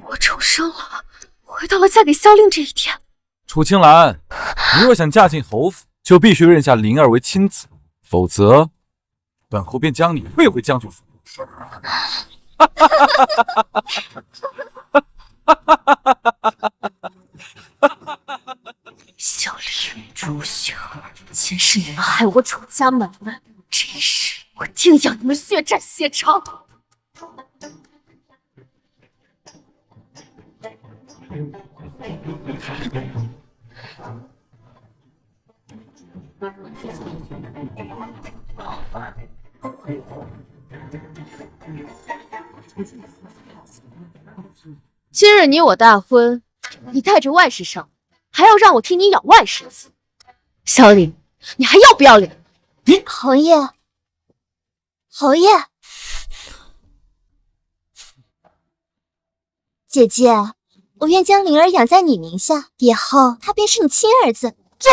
我重生了，回到了嫁给萧令这一天。楚青兰，你若想嫁进侯府，就必须认下灵儿为亲子，否则本侯便将你退回将军府。萧令朱秀，前世你们害我楚家满门，这一世我定要你们血债血偿。今日你我大婚，你带着外室上，还要让我替你养外室子。萧令，你还要不要脸？侯爷，侯爷，姐姐，我愿将灵儿养在你名下，以后他便是你亲儿子。这，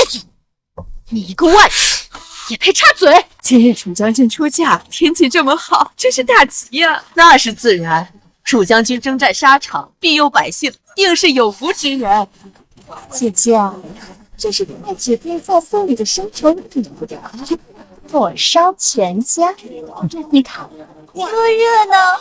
你一个外室也配插嘴？今日楚将军出嫁，天气这么好，真是大吉呀！那是自然，楚将军征战沙场，庇佑百姓，定是有福之人。姐姐，这是太子殿下送你的生辰礼物，火烧全家，你看多热闹！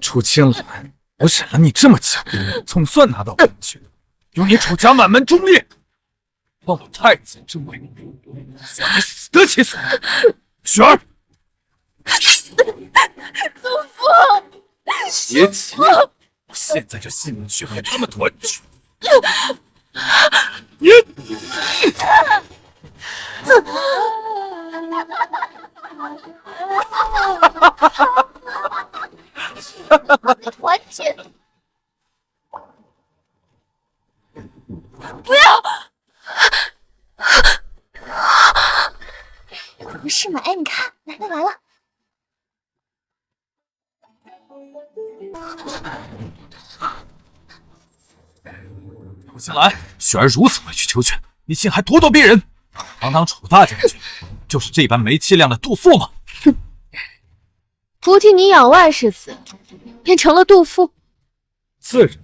楚青兰，我忍了你这么久，总算拿到本钱，有你楚家满门忠烈，帮我太子之位，让你死得其所。雪儿，祖父，别急，我现在就信你去和他们团聚。你，团聚！不要！不是嘛？哎，你看，来了来了！楚青兰，雪儿如此委曲求全，你竟还咄咄逼人！堂堂楚大将军，就是这般没气量的杜甫吗？哼，不替你养外室子，变成了杜甫。自然，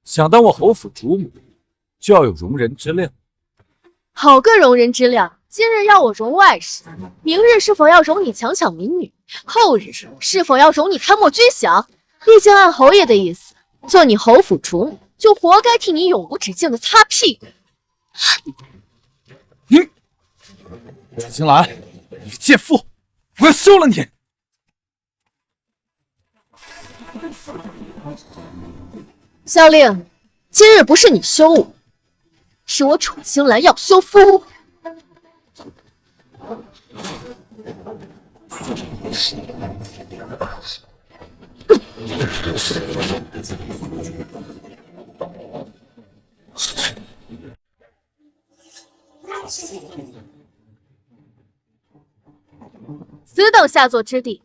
想当我侯府主母，就要有容人之量。好个容人之量！今日要我容外室，明日是否要容你强抢民女？后日是否要容你贪墨军饷？毕竟按侯爷的意思，做你侯府主母，就活该替你永无止境的擦屁股。楚青兰，你贱妇，我要休了你！萧令，今日不是你休我，是我楚青兰要休夫。此等下作之地，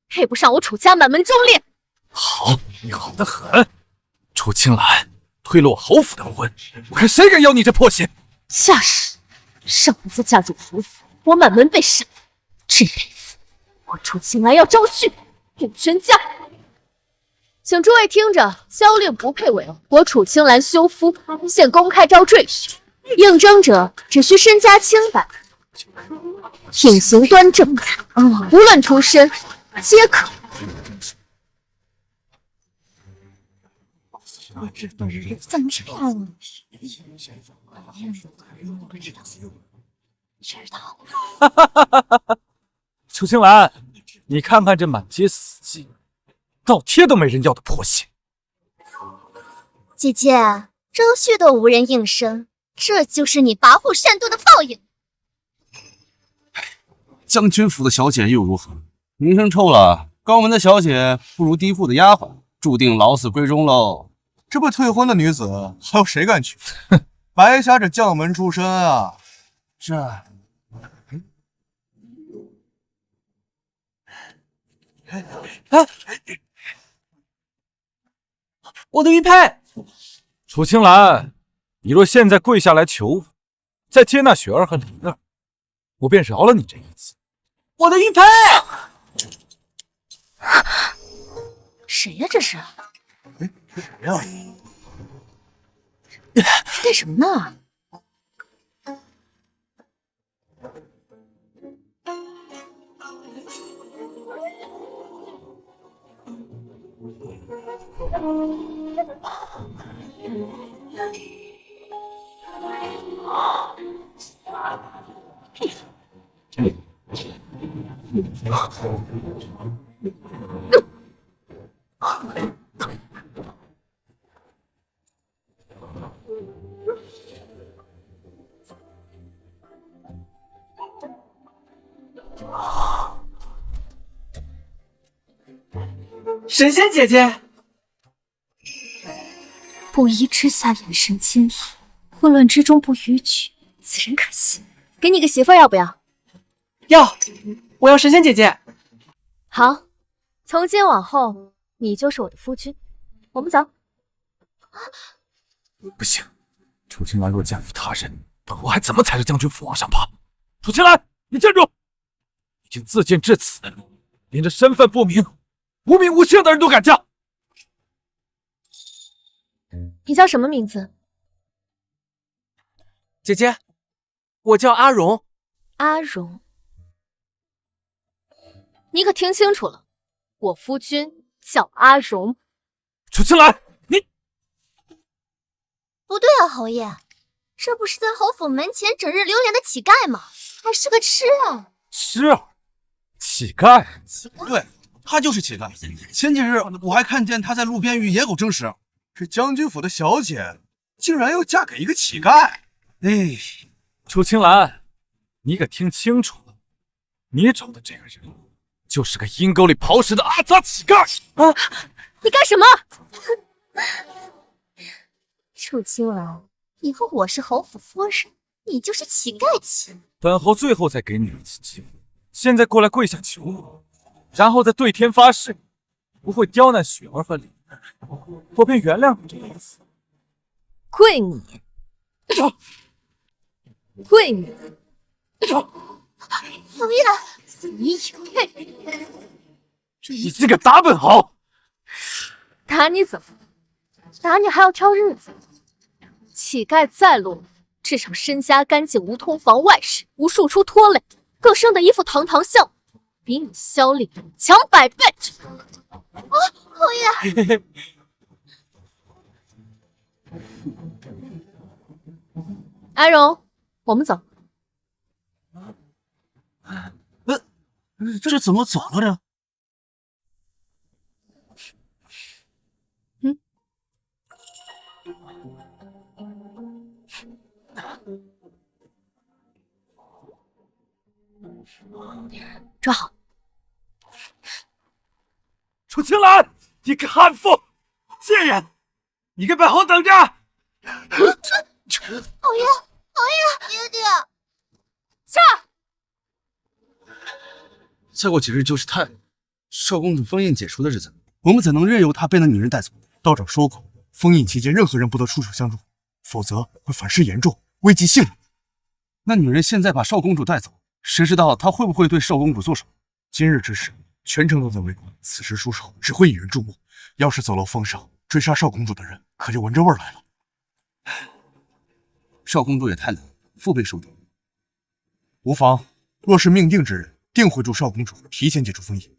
配不上我楚家满门忠烈。好，你好得很。楚青兰，推了我侯府的婚，我看谁敢要你这破鞋！下世上不再嫁入侯府，我满门被杀。这辈子，我楚青兰要招婿，永全家。请诸位听着，萧令不配为我楚青兰休夫，现公开招赘婿，应征者只需身家清白，品行端正，无论出身，皆可。怎么这样？知道了。楚青兰，你看看这满街死妓，倒贴都没人要的破鞋。姐姐，招婿都无人应声，这就是你跋扈善妒的报应。将军府的小姐又如何？名声臭了，高门的小姐不如低户的丫鬟，注定老死闺中喽。这不退婚的女子，还有谁敢娶？白瞎这将门出身啊！我的玉佩！楚青兰，你若现在跪下来求我，再接纳雪儿和灵儿，我便饶了你这一次。我的玉佩！谁呀？这是？哎，这谁呀？是干什么呢？神仙姐姐，不疑之下眼神坚毅，混乱之中不逾矩，此人可信。给你个媳妇儿要不要？要！我要神仙姐姐。好，从今往后你就是我的夫君。我们走。不行，楚青兰若嫁与他人，本王还怎么抬着将军府往上爬？楚青兰，你站住！已经自荐至此，连这身份不明、无名无姓的人都敢嫁。你叫什么名字？姐姐，我叫阿荣。阿荣。你可听清楚了，我夫君叫阿荣。楚青兰，你不对啊，侯爷，这不是在侯府门前整日流连的乞丐吗？还是个痴啊！痴儿，乞丐。对，他就是乞丐。前几日我还看见他在路边与野狗争食。这将军府的小姐竟然要嫁给一个乞丐！哎，楚青兰，你可听清楚了，你找的这个人就是个阴沟里刨食的阿杂乞丐！啊！你干什么？楚青兰，以后我是侯府夫人，你就是乞丐妻。本侯最后再给你一次机会，现在过来跪下求我，然后再对天发誓，不会刁难雪儿和灵儿，我便原谅你这一次。跪你！跪你！侯爷，你也配？你竟敢打本侯！打你怎么？打你还要挑日子？乞丐再落伍，至少身家干净，无通房外事，无庶出拖累，更生得一副堂堂相，比你萧令强100倍。啊，侯爷！阿荣，我们走。这怎么走了呢？抓好！楚青兰，你个悍妇，贱人！你给本侯等着！侯爷，爹爹，下！再过几日就是太少公主封印解除的日子，我们怎能任由她被那女人带走？道长说过，封印期间任何人不得出手相助，否则会反噬严重，危及性命。那女人现在把少公主带走，谁知道她会不会对少公主做什么？今日之事，全城都在围观，此时出手只会引人注目。要是走漏风声，追杀少公主的人可就闻着味儿来了。少公主也太难，腹背受敌。无妨，若是命定之人，定会助少公主提前解除封印。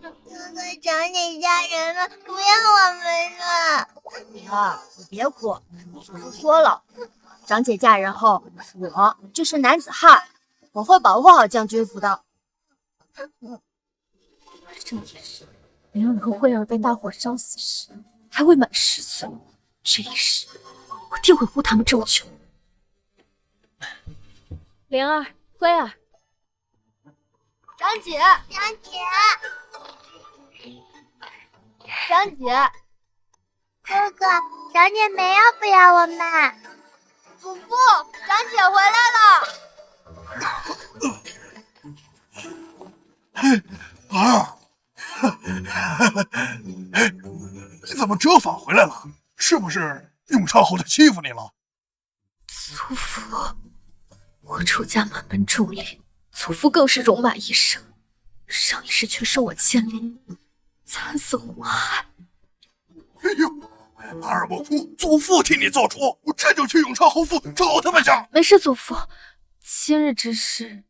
哥哥长姐家人们不要我们了。你别哭，祖父说了，长姐嫁人后，我就是男子汉，我会保护好将军府的。这也是，灵儿和慧儿被大火烧死时，还未满10岁，这一世我定会护他们周全。灵儿、慧儿，长姐，哥哥，长姐没要不要我们？祖父，长姐回来了。啊！你怎么折返回来了？是不是永昌侯他欺负你了？祖父，我楚家满门重立，祖父更是戎马一生，上一世却生我千里，惨死火海。哎呦！阿尔莫哭，祖父替你做主，我这就去永昌侯府找他们去。没事，祖父，今日之事，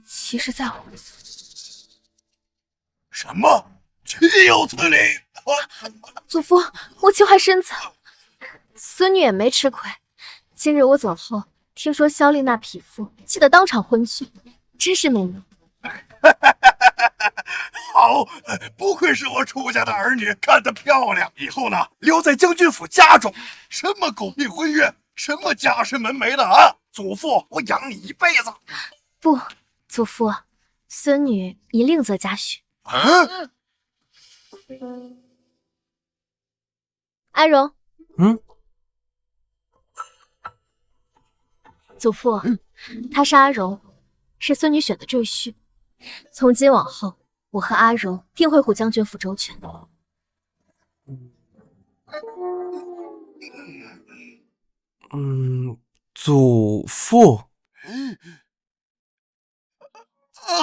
其实在我。什么？岂有此理！祖父，我情怀深藏，孙女也没吃亏。今日我走后，听说萧丽娜匹夫，气得当场昏厥，真是美名。好，不愧是我楚家的儿女，看得漂亮。以后呢，留在将军府家中，什么狗屁婚约，什么家世门楣的啊！祖父，我养你一辈子。不，祖父，孙女已另择家婿。安荣，祖父，他是阿荣，是孙女选的赘婿。从今往后，我和阿荣定会护将军府周全的。祖父。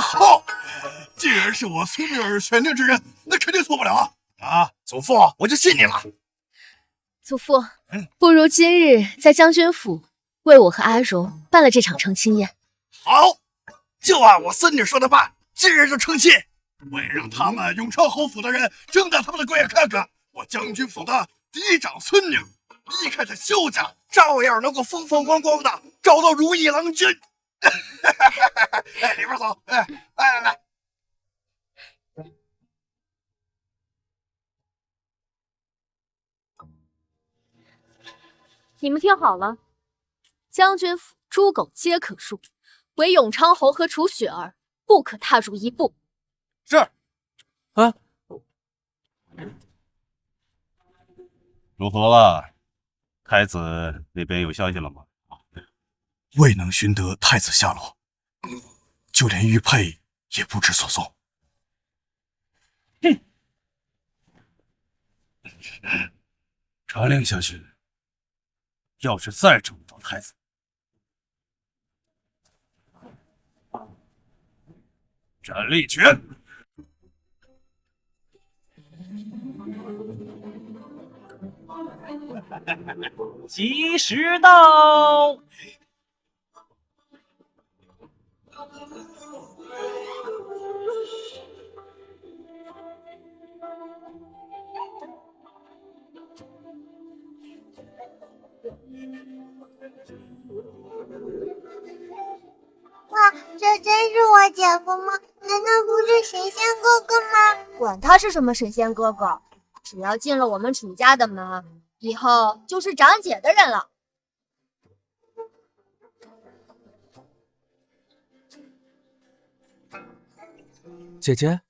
好，既然是我孙女儿选定之人，那肯定错不了啊！祖父，我就信你了。祖父，不如今日在将军府为我和阿荣办了这场成亲宴。好，就按我孙女说的办，今日就成亲。我也让他们永昌侯府的人睁大他们的鬼眼看看，我将军府的嫡长孙女离开他萧家，照样能够风风光光的找到如意郎君。哎，里边走，来。你们听好了，将军府猪狗皆可入，唯永昌侯和楚雪儿不可踏入一步。是。如何了？太子那边有消息了吗？未能寻得太子下落，就连玉佩也不知所踪。传令下去，要是再找不到太子，斩立决。吉时到。哇，这真是我姐夫吗？难道不是神仙哥哥吗？管他是什么神仙哥哥，只要进了我们楚家的门，以后就是长姐的人了。姐姐，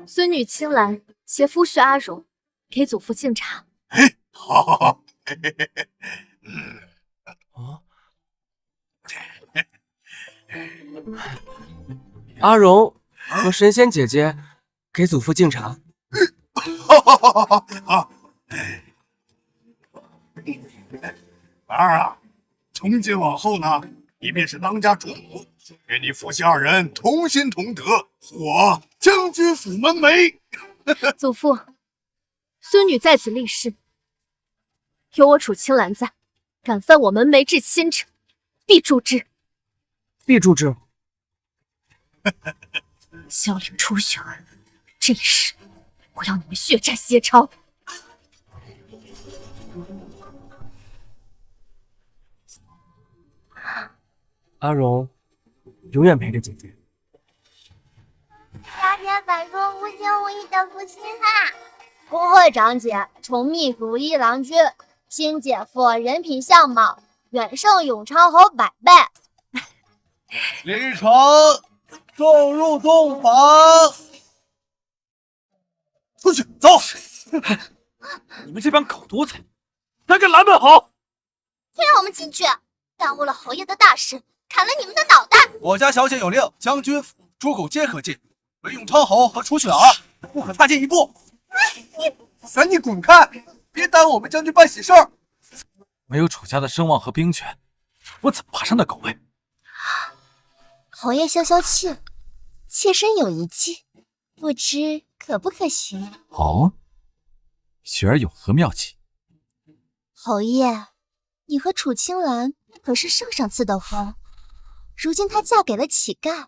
孙女青兰携夫婿阿荣给祖父敬茶。好。阿荣和神仙姐姐给祖父敬茶。儿啊，从今往后呢，你便是当家主母，愿你夫妻二人同心同德，我将军府门楣。祖父，孙女在此立誓，有我楚青兰在，敢犯我门楣至亲者，必诛之。必诛之。萧凌楚雪儿，这一世我要你们血债血偿。阿荣永远陪着姐姐。小姐本说无情无义的负心汉。恭贺长姐重觅如意郎君，新姐夫人品相貌远胜永昌侯100倍。李成，送入洞房。出去走！你们这帮狗奴才，哪敢拦门好？非让我们进去，耽误了侯爷的大事，砍了你们的脑袋！我家小姐有令，将军府诸狗皆可进，唯永昌侯和楚雪儿不可踏进一步。赶紧滚开，别耽误我们将军办喜事儿！没有楚家的声望和兵权，我怎么爬上那狗位？侯爷消消气，妾身有一计，不知可不可行？哦，雪儿有何妙计？侯爷，你和楚青兰可是上次的婚，如今她嫁给了乞丐，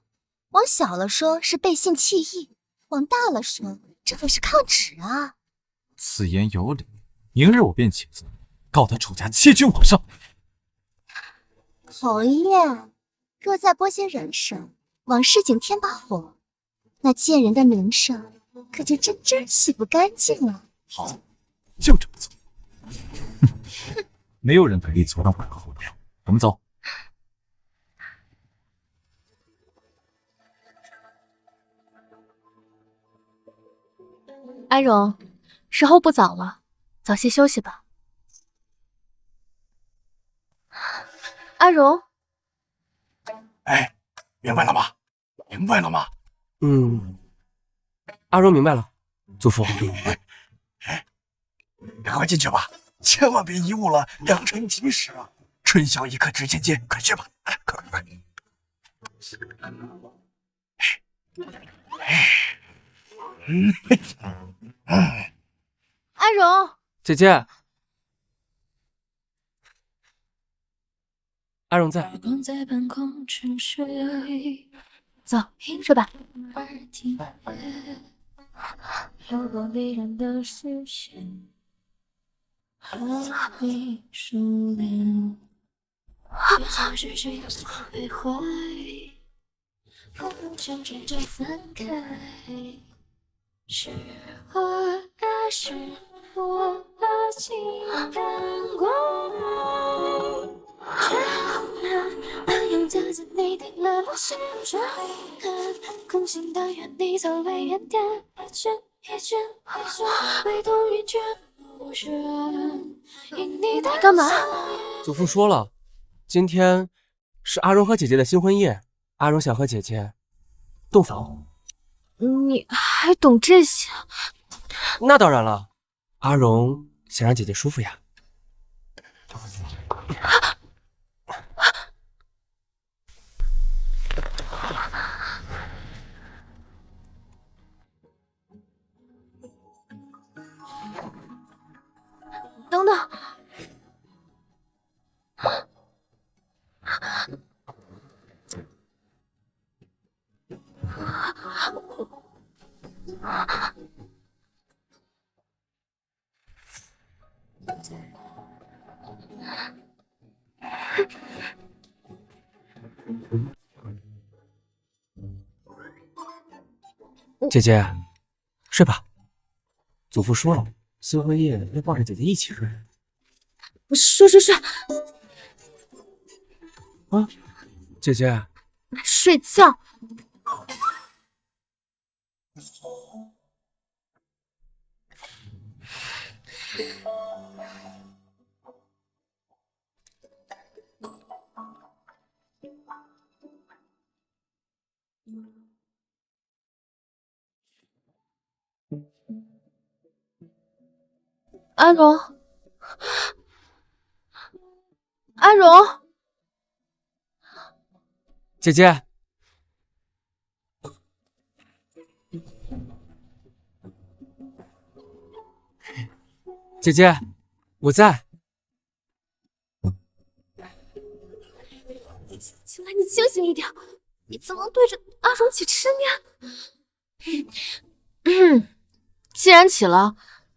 往小了说是背信弃义，往大了说这可是抗旨啊！此言有理，明日我便起奏，告他楚家欺君罔上。侯爷，若再拨些人手，往市井添把火，那贱人的名声可就真洗不干净了。好，就这么做。没有人可以阻挡我的后条。我们走。安荣，时候不早了，早些休息吧。安荣，哎，明白了吗？明白了吗？阿荣明白了，祖父。赶快进去吧，千万别贻误了良辰吉时啊！春宵一刻值千金，快去吧！哎，快！安荣，姐姐，阿荣在。走，睡吧。是我啊，是我啊，情感过来，那样子自你定了路线，却很空心的愿你走为原点，一圈一圈一圈，唯独一圈无人。你干嘛？祖父说了，今天是阿荣和姐姐的新婚夜，阿荣想和姐姐洞房。你还懂这些？那当然了，阿荣想让姐姐舒服呀。等等，姐姐，睡吧。祖父说了，新婚夜要抱着姐姐一起睡。睡。啊，姐姐，睡觉。安荣，安荣，姐姐，姐姐，我在。青兰，你清醒一点，你怎么能对着阿荣起痴念？既然起了，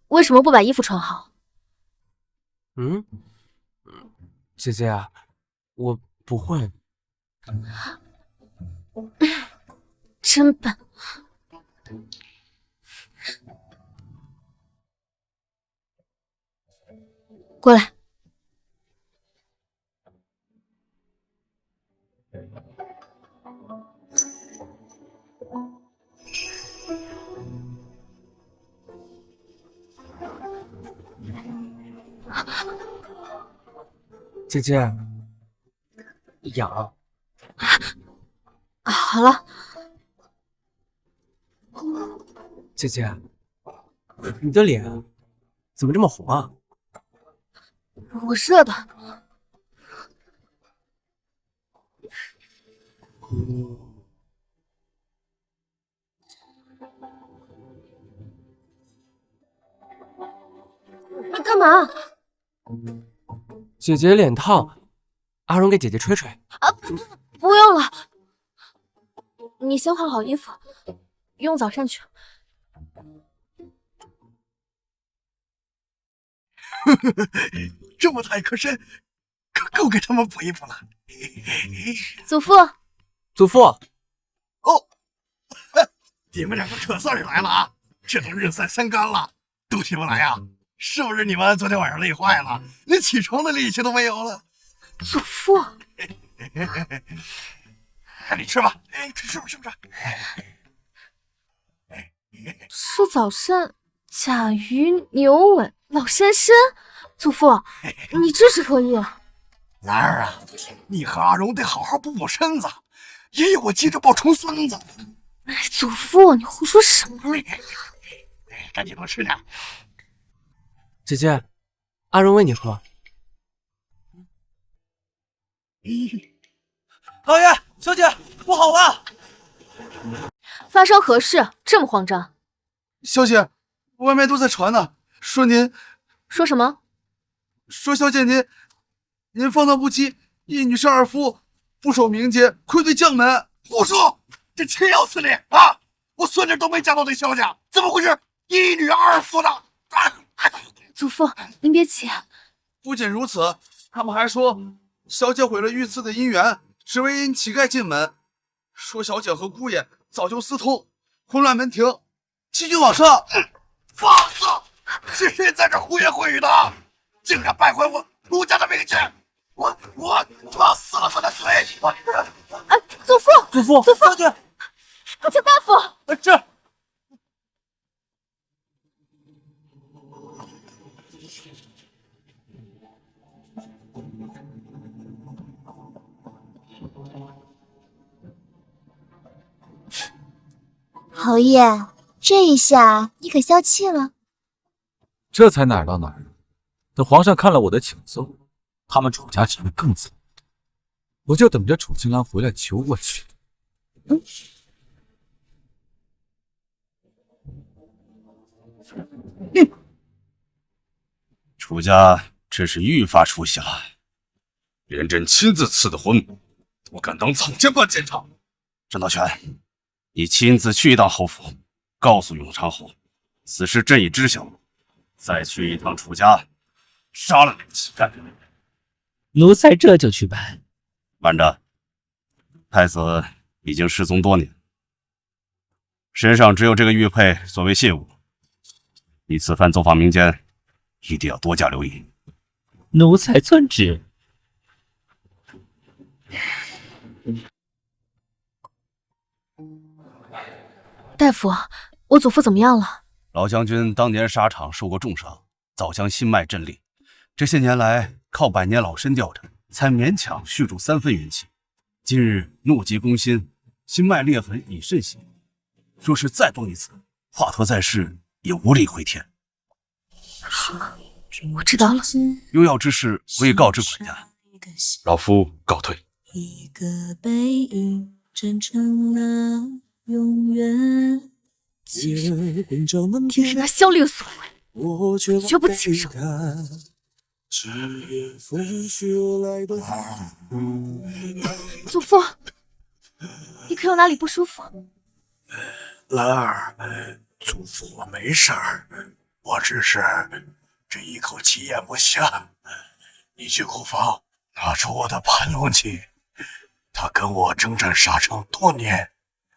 为什么不把衣服穿好？姐姐啊，我不会。真笨。过来。姐姐，痒。好了，姐姐，你的脸怎么这么红啊？我热的。你干嘛？姐姐脸烫，阿荣给姐姐吹吹。啊，不用了，你先换好衣服，用早膳去。这么大一颗参，够给他们补衣服了。祖父，祖父，哦，你们两个可算是来了啊！这都日晒三竿了，都起不来呀？是不是你们昨天晚上累坏了，连起床的力气都没有了？祖父，赶紧吃吧！哎，吃不吃？吃早膳，甲鱼、牛尾、老参参。祖父，你这是何意？兰儿啊，你和阿荣得好好补补身子，爷爷我急着抱重孙子。祖父，你胡说什么？赶紧多吃点。姐姐，阿荣喂你喝。老爷，小姐，不好了！发生何事？这么慌张？小姐，外面都在传呢，说您说什么？说小姐您放荡不羁，一女侍二夫，不守名节，愧对将门。胡说！这岂有此理啊！我孙女都没嫁到这萧家，怎么会是一女二夫呢？祖父，您别急。不仅如此，他们还说小姐毁了御赐的姻缘，只为引乞丐进门，说小姐和姑爷早就私通，混乱门庭，欺君罔上。放肆！是谁在这胡言秽语的？竟敢败坏我卢家的名节！我撕了他的嘴！祖父，小姐，请大夫。这。侯爷，这一下你可消气了。这才哪儿到哪儿？等皇上看了我的请奏，他们楚家只会更惨。我就等着楚青兰回来求我去。楚家真是愈发出息了，连朕亲自赐的婚，我敢当草菅办检查。郑道全，你亲自去一趟侯府，告诉永昌侯，此事朕已知晓。再去一趟楚家，杀了那个乞丐。奴才这就去办。慢着，太子已经失踪多年，身上只有这个玉佩作为信物。你此番走访民间，一定要多加留意。奴才遵旨。大夫，我祖父怎么样了？老将军当年沙场受过重伤，早将心脉震裂，这些年来靠百年老参吊着，才勉强续住3分元气。今日怒急攻心，心脉裂痕已甚血，若是再崩一次，华佗在世也无力回天。好，我知道了。有要之事，未告知管家。老夫告退。一个背影真成了永远。平时拿萧令所为，绝不轻生。祖父，你可有哪里不舒服？兰儿，祖父我没事儿，我只是这一口气咽不下。你去库房拿出我的盘龙戟，他跟我征战沙场多年，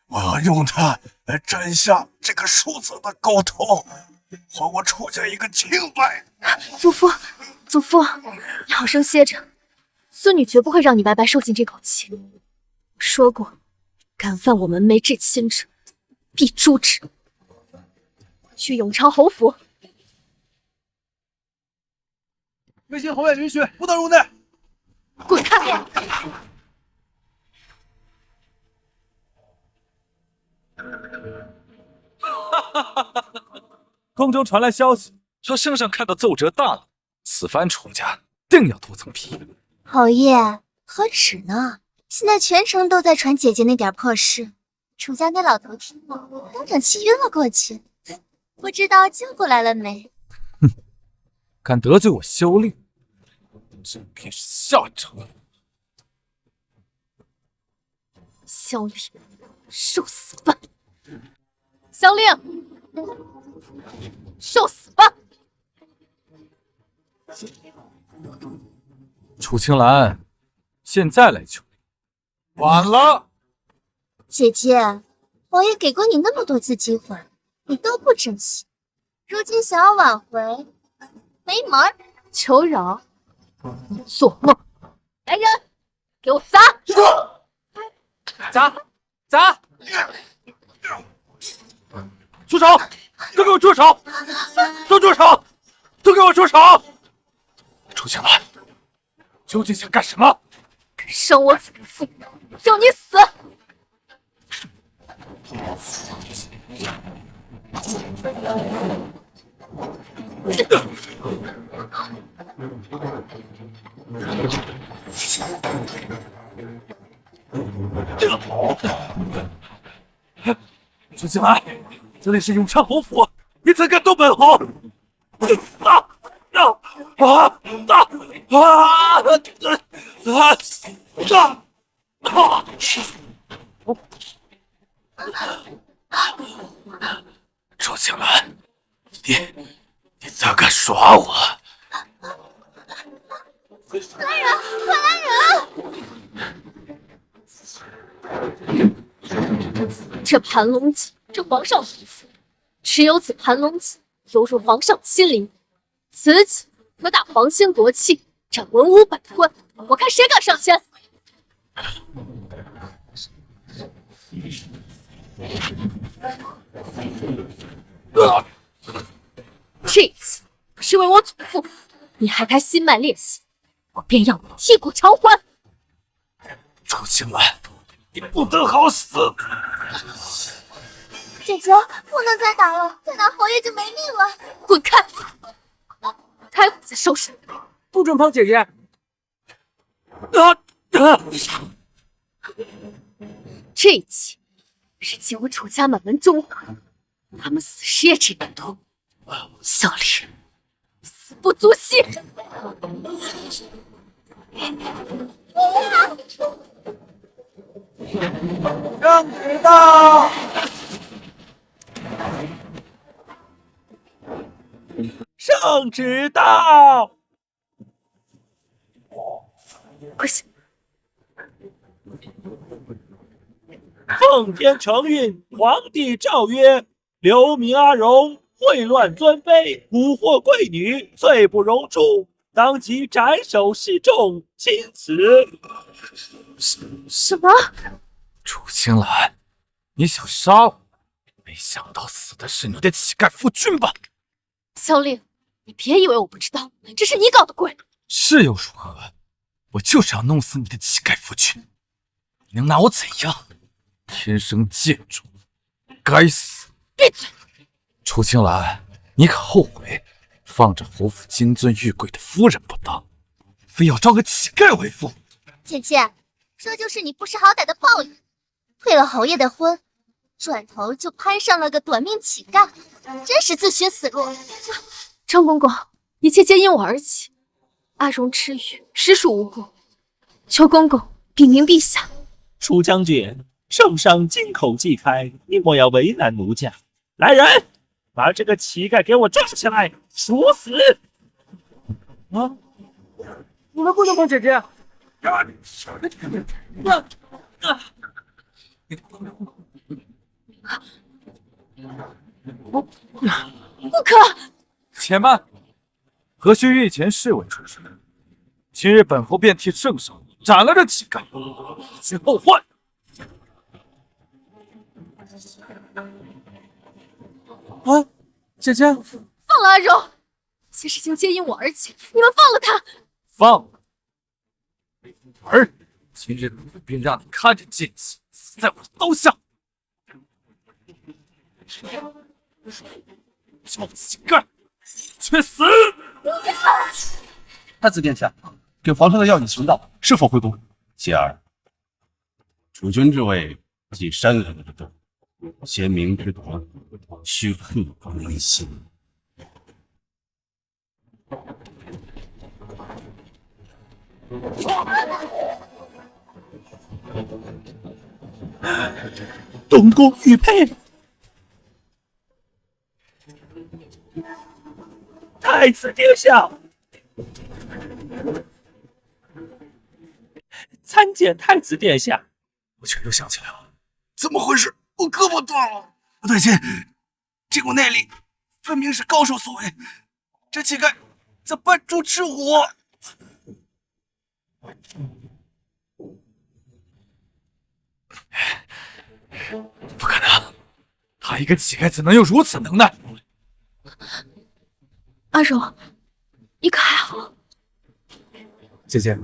我要用它来斩下这个庶子的狗头，还我楚家一个清白。祖父，祖父，你好生歇着，孙女绝不会让你白白受尽这口气。我说过，敢犯我门楣至亲者，必诛之。去永昌侯府。微信红叶允许，不得入内。滚开！宫中传来消息，说圣上看到奏折大怒，此番楚家定要脱层皮。侯爷，何止呢？现在全城都在传姐姐那点破事，楚家那老头听了，当场气晕了过去。不知道救过来了没？哼，敢得罪我萧令，这便是下场。萧令，受死吧！萧令，受死吧！楚青兰，现在来求你，晚了。姐姐，王爷给过你那么多次机会，你都不珍惜，如今想要挽回，没门儿！求饶！你做梦！来人，给我砸！砸！住手！都给我住手！都住手！都给我住手！楚青兰，究竟想干什么？敢伤我祖父，要你死！楚青兰，这里是永昌侯府，你怎敢动本侯？楚青兰，你咋敢耍我？来人，快来人！这盘龙戟，这皇上吩咐，持有此盘龙戟，犹如皇上亲临。此戟可打皇亲国戚，斩文武百官，我看谁敢上前！这次是为我祖父，你害他心脉裂隙，我便让你剔骨偿还。楚青兰，你不得好死！姐姐，不能再打了，再打侯爷就没命了。滚开！待会再收拾你。不准碰姐姐！这一起是借我楚家满门忠魂，他们死时也只能痛。萧令，死不足惜！圣旨到！圣旨到！快去！奉天承运，皇帝诏曰：刘明阿荣秽乱尊卑，蛊惑贵女，罪不容诛，当即斩首示众，钦此。什么？楚青兰，你想杀我？没想到死的是你的乞丐夫君吧？萧令，你别以为我不知道，这是你搞的鬼。是又如何？我就是要弄死你的乞丐夫君，你能拿我怎样？天生贱种，该死！闭嘴！楚青兰，你可后悔放着侯府金尊玉贵的夫人不当，非要招个乞丐为妇？姐姐，这就是你不识好歹的报应。退了侯爷的婚，转头就攀上了个短命乞丐，真是自寻死路。张公公，一切皆因我而起，阿荣痴语，实属无辜，求公公禀明陛下。楚将军，圣上金口既开，你莫要为难奴家。来人，把这个乞丐给我抓起来，处死！啊！你们不能碰姐姐！不可！且慢，何须御前侍卫出声？今日本侯便替圣上斩了这乞丐，以绝后患。啊，姐姐，放了阿荣！些事情皆因我而起，你们放了他！放了你儿，今日便让你看着剑气死在我的刀下！小乞丐，去死！太子殿下，给皇上的药已寻到，是否回宫？希儿，主君之位既山河之德，先明之德，须刻骨铭心。东宫玉佩，太子殿下，参见太子殿下。我全都想起来了，怎么回事？我胳膊断了！不对劲，这股内力分明是高手所为，这乞丐在扮猪吃虎。不可能，他一个乞丐怎能有如此能耐？阿荣，你可还好？姐姐，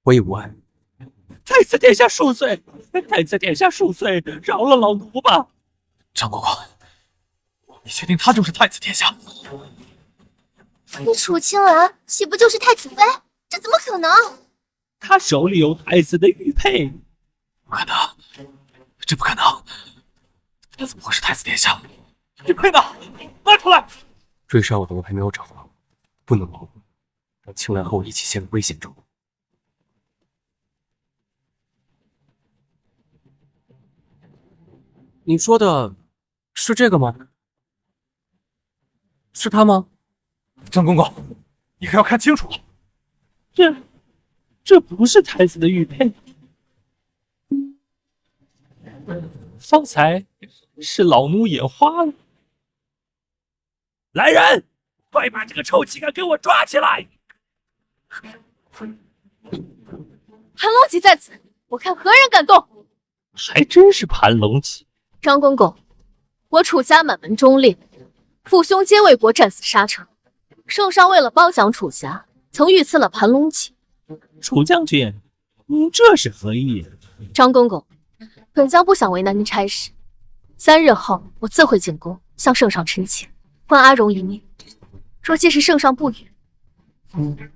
我已无碍。太子殿下恕罪，太子殿下恕罪，饶了老奴吧。张公公，你确定他就是太子殿下？你楚青兰岂不就是太子妃？这怎么可能？他手里有太子的玉佩。不可能，这不可能！他怎么会是太子殿下？玉佩呢？拿出来！追杀我的人还没有找到，不能忙，让青兰和我一起陷入危险中。你说的是这个吗？是他吗？张公公，你可要看清楚！这不是太子的玉佩，方才是老奴眼花了。来人，快把这个臭乞丐给我抓起来！盘龙戟在此，我看何人敢动！还真是盘龙戟。张公公，我楚家满门忠烈，父兄皆为国战死沙场。圣上为了褒奖楚家，曾御赐了盘龙戟。楚将军，这是何意？张公公，本将不想为难您差事。3日后，我自会进宫向圣上陈情，还阿荣一命。若届时圣上不允，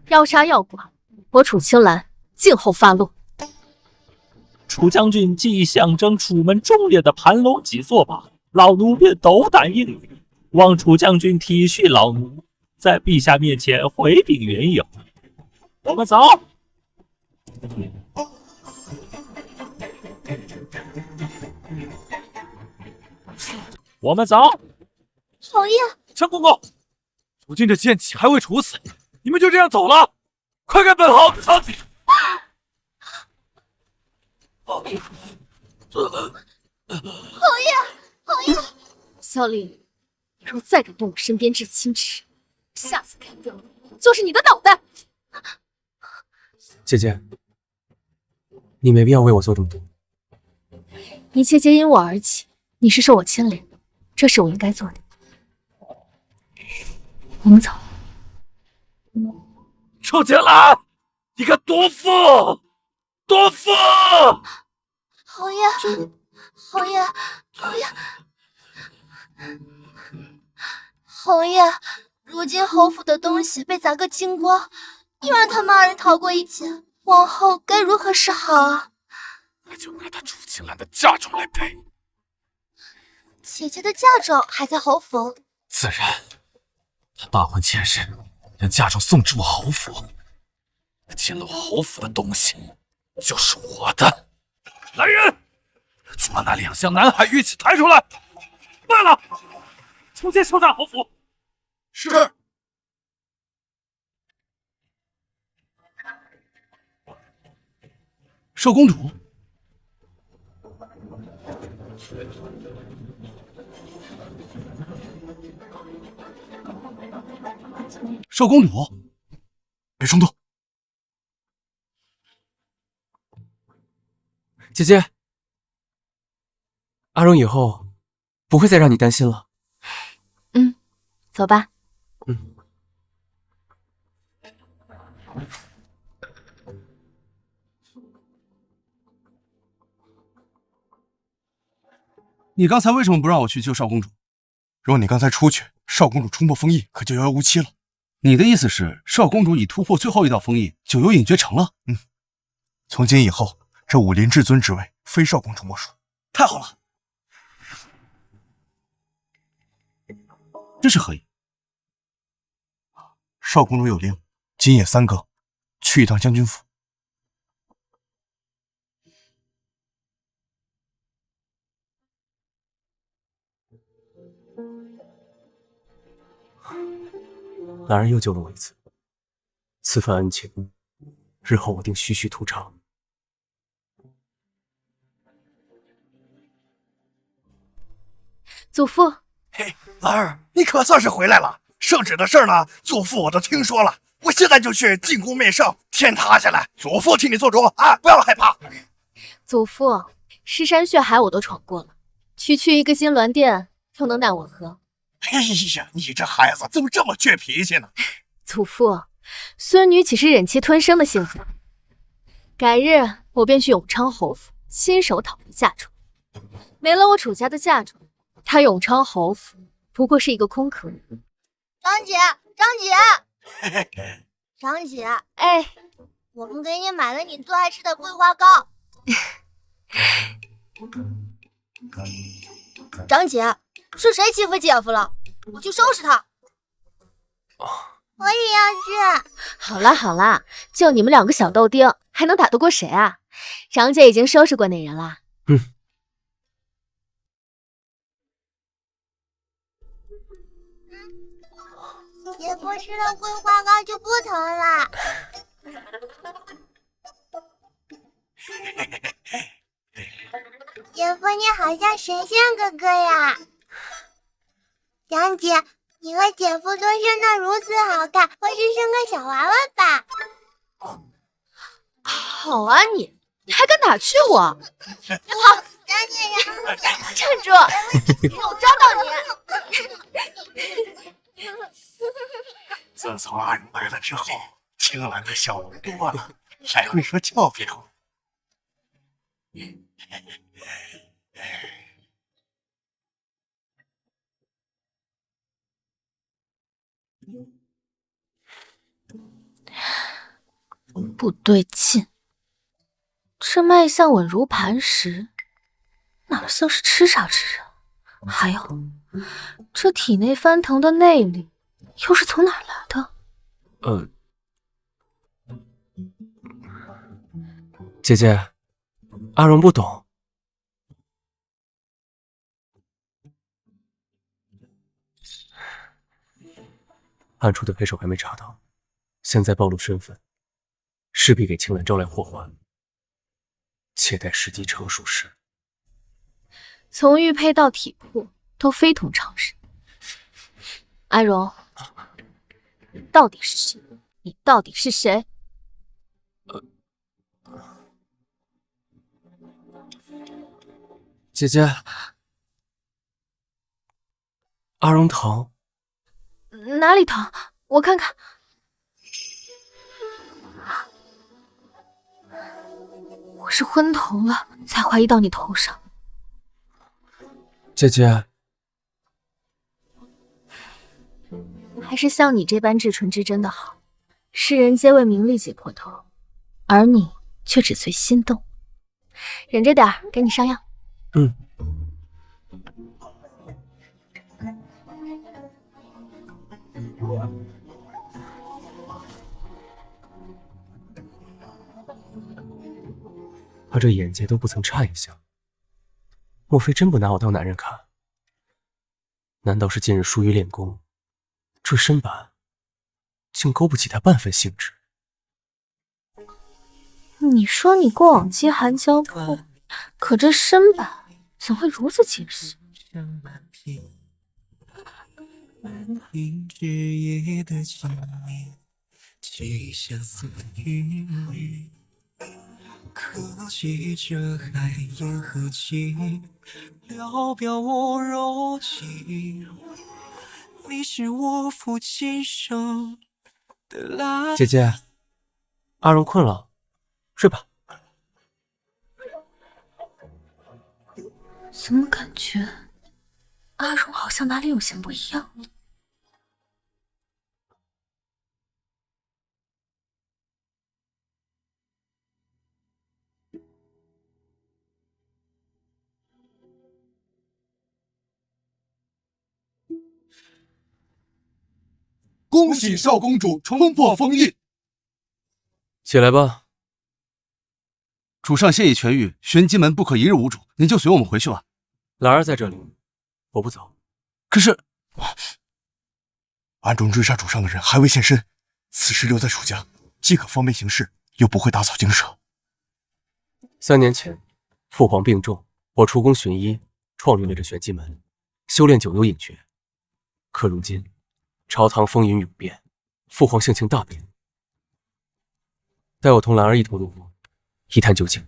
要杀要剐，我楚青兰静候发落。楚将军既象征楚门忠烈的盘龙戟作罢，老奴便斗胆应允，望楚将军体恤老奴，在陛下面前回禀缘由。我们走。我们走。侯爷，张公公，如今这剑气还未处死，你们就这样走了？快赶本侯！侯爷，侯爷，萧令，你若再敢动我身边这青池，下次砍掉的就是你的脑袋！姐姐，你没必要为我做这么多。一切皆因我而起，你是受我牵连，这是我应该做的。我们走。臭青兰，你个毒妇！毒妇！侯爷，侯爷，侯爷，侯爷，如今侯府的东西被砸个精光，又让他们2人逃过一劫，往后该如何是好啊？那就拿他楚青兰的嫁妆来赔。姐姐的嫁妆还在侯府？自然，他大婚前日将嫁妆送至我侯府，进了我侯府的东西就是我的。来人，去把那2箱南海玉器抬出来！慢了，重新收纳侯府。是。寿公主，寿公主，别冲动。姐姐，阿荣以后不会再让你担心了。走吧。你刚才为什么不让我去救少公主？若你刚才出去，少公主冲破封印，可就遥遥无期了。你的意思是，少公主已突破最后一道封印，九幽隐诀成了？从今以后，这武林至尊之位非少公主莫属。太好了！这是何意？少公主有令，今夜3更，去一趟将军府。兰儿又救了我一次，此番恩情，日后我定徐徐图长。祖父，嘿，兰儿，你可算是回来了。圣旨的事呢，祖父我都听说了。我现在就去进宫面圣，天塌下来，祖父替你做主啊！不要害怕。祖父，尸山血海我都闯过了，区区一个金銮殿，又能奈我何？哎呀，你这孩子怎么这么倔脾气呢？祖父，孙女岂是忍气吞声的性子？改日我便去永昌侯府，亲手讨回嫁妆。没了我楚家的嫁妆，他永昌侯府不过是一个空壳。长姐，长姐，哎，我们给你买了你最爱吃的桂花糕。长姐，是谁欺负姐夫了？我去收拾他。我也要去。好啦好啦，就你们2个小豆丁，还能打得过谁啊？长姐已经收拾过那人啦。姐夫吃了桂花糕就不疼了。姐夫，你好像神仙哥哥呀！长姐，你和姐夫都生得如此好看，或是生个小娃娃吧？好啊你还敢打趣我？好，长姐，站住！我抓到你！自从阿荣来了之后，青兰的笑容多了，还会说俏皮话。不对劲，这脉象稳如磐石，哪像是吃啥之人？还有，这体内翻腾的内力又是从哪儿来的？姐姐，阿荣不懂。暗处的黑手还没查到，现在暴露身份，势必给青兰招来祸患。且待时机成熟时。从玉佩到体魄都非同常人。阿荣，你到底是谁？你到底是谁？姐姐，阿荣疼。哪里疼？我看看。我是昏头了，才怀疑到你头上。姐姐，还是像你这般至纯至真的好。世人皆为名利挤破头，而你却只随心动。忍着点儿，给你上药。他这眼界都不曾差一下，莫非真不拿我当男人看？难道是近日疏于练功，这身板竟勾不起他半分兴致？你说你过往饥寒交迫，可这身板怎会如此结实？可惜这海烟和气，聊表我柔情。你是我负今生的垃圾。姐姐，阿荣困了，睡吧。怎么感觉阿荣好像哪里有些不一样？恭喜少公主冲破封印！起来吧。主上现已痊愈，玄机门不可一日无主，您就随我们回去吧。兰儿在这里，我不走。可是，暗中追杀主上的人还未现身，此时留在楚家，既可方便行事，又不会打草惊蛇。3年前，父皇病重，我出宫寻医，创立了这玄机门，修炼久有隐诀。可如今，朝堂风云涌变，父皇性情大变。待我同兰儿一同入宫，一探究竟。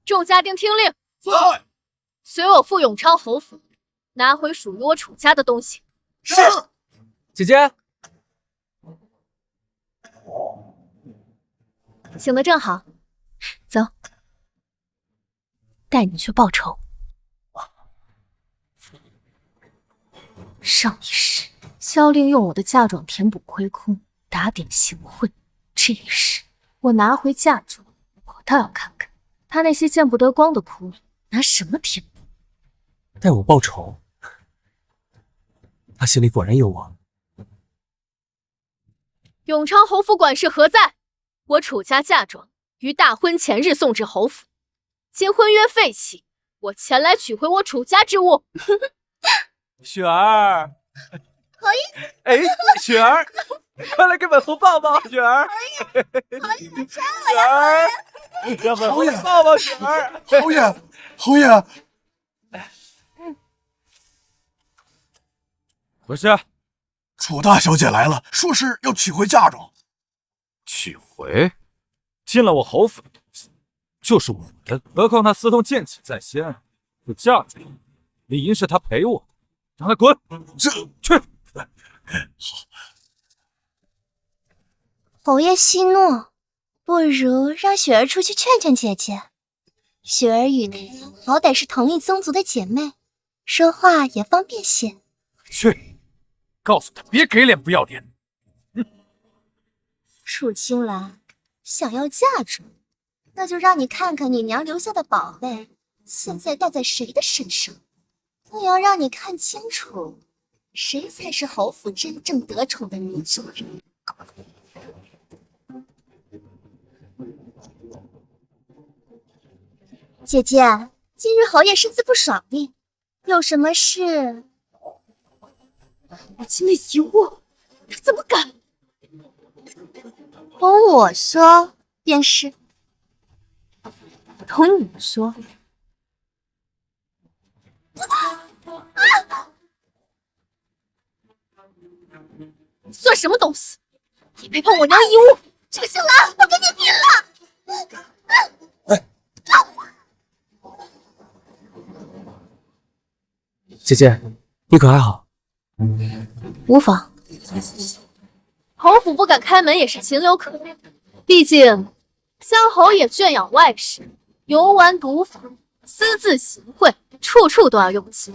众家丁听令，在。随我赴永昌侯府，拿回属于我楚家的东西。是。姐姐，醒得正好，走，带你去报仇。上一世，萧令用我的嫁妆填补亏空，打点行贿；这一世，我拿回嫁妆，我倒要看看他那些见不得光的窟窿拿什么填补。带我报仇？他心里果然有我。永昌侯府管事何在？我楚家嫁妆于大婚前日送至侯府，今婚约废弃，我前来取回我楚家之物。雪儿，可以。哎，雪儿，快来给本侯抱抱，雪儿。可以，可以，雪儿，让本侯抱抱雪儿。侯爷，侯爷，何事？楚大小姐来了，说是要取回嫁妆。取回？进了我侯府的东西就是我的，何况他私通剑气在先，这嫁妆理应是他赔我的。让他滚！这去。侯爷息怒，不如让雪儿出去劝劝姐姐。雪儿与她好歹是同一宗族的姐妹，说话也方便些。去，告诉他别给脸不要脸。楚青兰想要嫁妆，那就让你看看你娘留下的宝贝现在戴在谁的身上。更要让你看清楚，谁才是侯府真正得宠的女主人。姐姐，今日侯爷身子不爽利，有什么事？我今的遗物，他怎么敢？同我说便是。同你说。算什么东西？你背叛我娘遗物！楚青兰，我跟你拼了！姐姐，你可还好？无妨。侯府不敢开门也是情有可原，毕竟萧侯也圈养外室，游玩赌坊，私自行贿，处处都要用钱。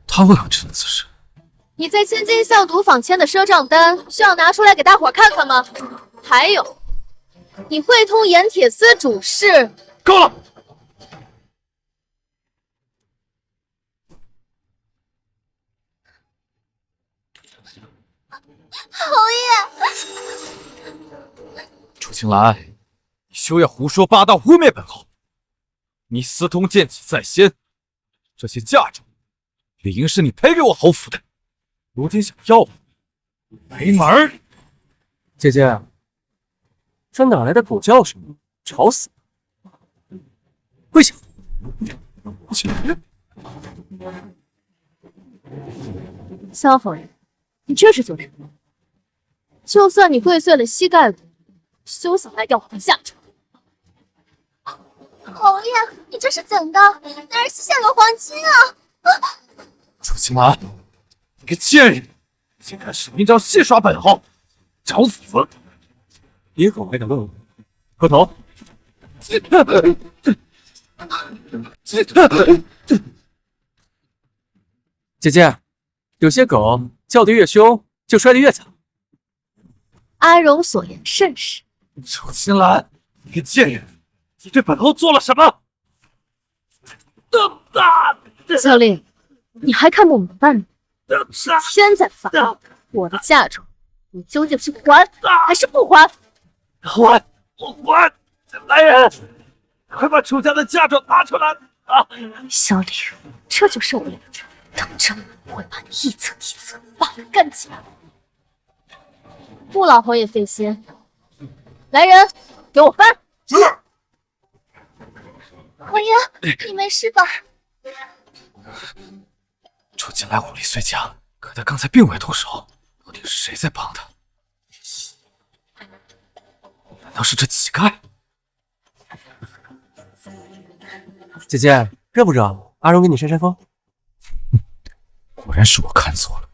他为何这么自身？你在千金巷赌坊签的赊账单，需要拿出来给大伙看看吗？还有，你会通盐铁司主事？够了！侯爷，楚青兰，你休要胡说八道，污蔑本侯！你私通剑气在先，这些嫁妆理应是你赔给我侯府的，如今想要我，没门儿！姐姐，这哪来的狗叫声？吵死了！跪下！萧夫人，你这是做什么？就算你跪碎了膝盖骨，休想来要我的嫁妆！侯爷，你这是怎的？男儿膝下有黄金啊！楚青兰，你个贱人，竟敢使名招戏耍本号，找死！野狗还敢问我？磕头！姐姐，有些狗叫得越凶，就摔得越惨。阿荣所言甚是。楚青兰，你个贱人，你对本后做了什么？萧令，你还看不明白吗？天在发，我的嫁妆，你究竟是还还是不还？还！我还！来人，快把楚家的嫁妆拿出来！啊！萧令，这就受不了了，等着，我会把你一层一层扒得干净。穆老侯也费心，来人，给我搬！是。侯爷，你没事吧？楚青兰武力虽强，可他刚才并未动手，到底是谁在帮他？难道是这乞丐？姐姐，热不热？阿荣给你扇扇风。果然是我看错了。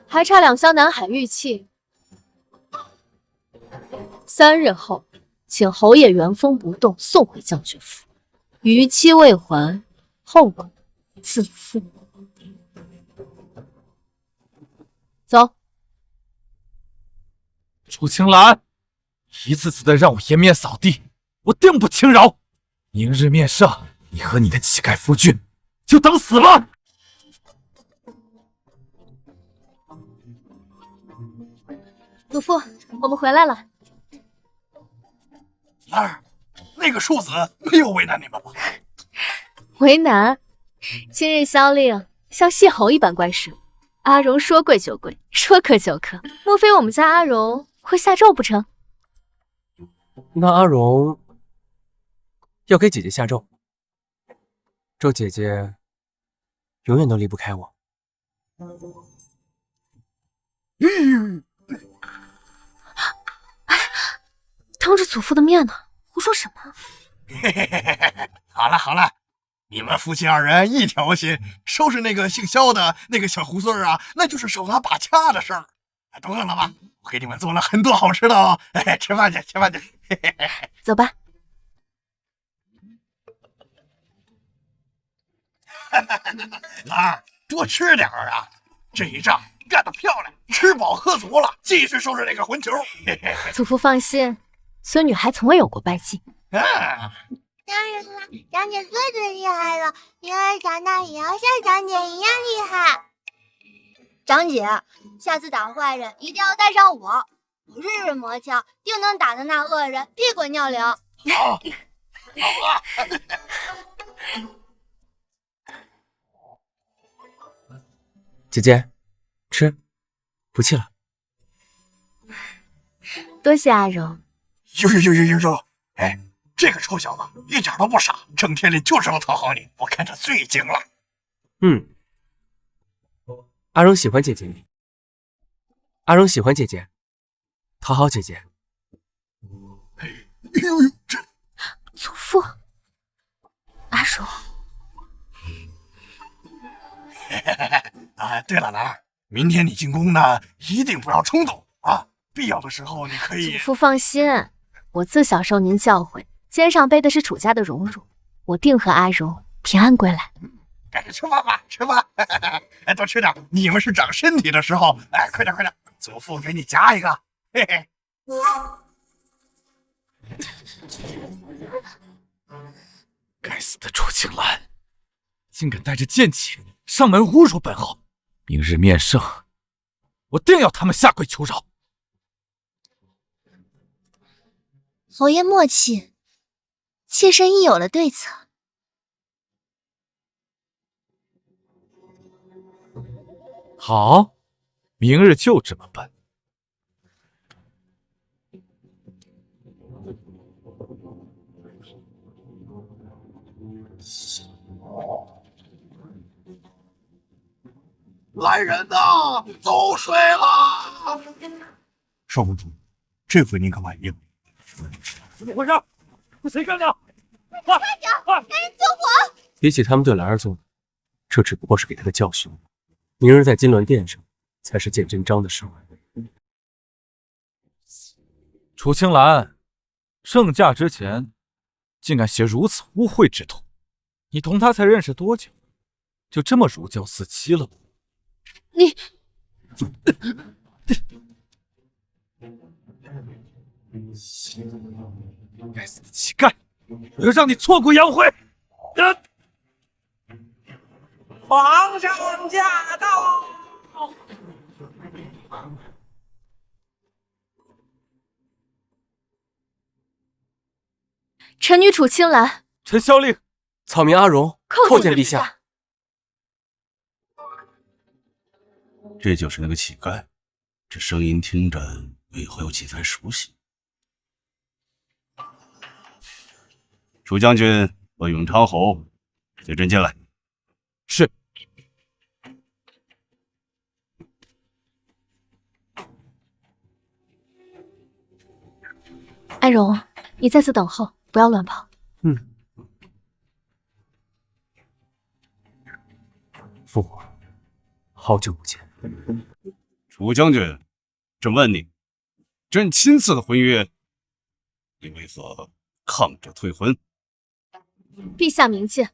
还差2箱南海玉器，3日后，请侯爷原封不动送回将军府。逾期未还，后果自负。走。楚青兰，一次次的让我颜面扫地，我定不轻饶。明日面圣，你和你的乞丐夫君就等死吧！祖父，我们回来了。兰儿，那个庶子没有为难你们吧？为难？今日萧令像谢侯一般乖顺，阿荣说跪就跪，说磕就磕。莫非我们家阿荣会下咒不成？那阿荣要给姐姐下咒，咒姐姐永远都离不开我。当着祖父的面呢，胡说什么？好了好了，你们夫妻2人一条心，收拾那个姓萧的那个小胡穗啊，那就是手拿把掐的事儿。都饿了吧？我给你们做了很多好吃的哦，吃饭去，吃饭去。走吧。儿，多吃点儿啊！这一仗干得漂亮，吃饱喝足了，继续收拾那个混球。祖父放心，孙女还从未有过败绩。当然了，长姐最厉害了，女儿长大也要像长姐一样厉害。长姐，下次打坏人一定要带上我日日磨枪，定能打得那恶人屁滚尿流。好，好啊！姐姐，吃，不气了。多谢阿荣。呦！哎，这个臭小子一点都不傻，整天里就知道讨好你，我看他最精了。阿荣喜欢姐姐，阿荣喜欢姐姐，讨好姐姐。这祖父，阿荣。啊，对了，兰儿，明天你进宫呢，一定不要冲动啊！必要的时候你可以。祖父放心，我自小受您教诲，肩上背的是楚家的荣辱，我定和阿荣平安归来。赶紧吃饭吧，吃饭！哎，多吃点，你们是长身体的时候。哎，快点，祖父给你夹一个。嘿嘿。该死的楚青兰，竟敢带着贱妾上门侮辱本后！明日面圣，我定要他们下跪求饶。侯爷默契，妾身亦有了对策。好，明日就这么办。来人呐，走水了！少公主，这回您可满意了？怎么回事？是谁干的？快点，来人救火！比起他们对兰儿做的，这只不过是给他个教训。明日在金銮殿上才是见真章的时候。楚青兰，盛嫁之前竟敢写如此污秽之徒，你同他才认识多久，就这么如胶似漆了吗？你，该死的乞丐！我要让你挫骨扬灰！皇上驾到！臣女楚青兰，臣萧令，草民阿荣叩见陛下。这就是那个乞丐，这声音听着为何有几分熟悉？楚将军和永昌侯随朕进来。是。安荣，你在此等候，不要乱跑。父皇，好久不见。楚将军，朕问你，朕亲赐的婚约，你为何抗旨退婚？陛下明鉴，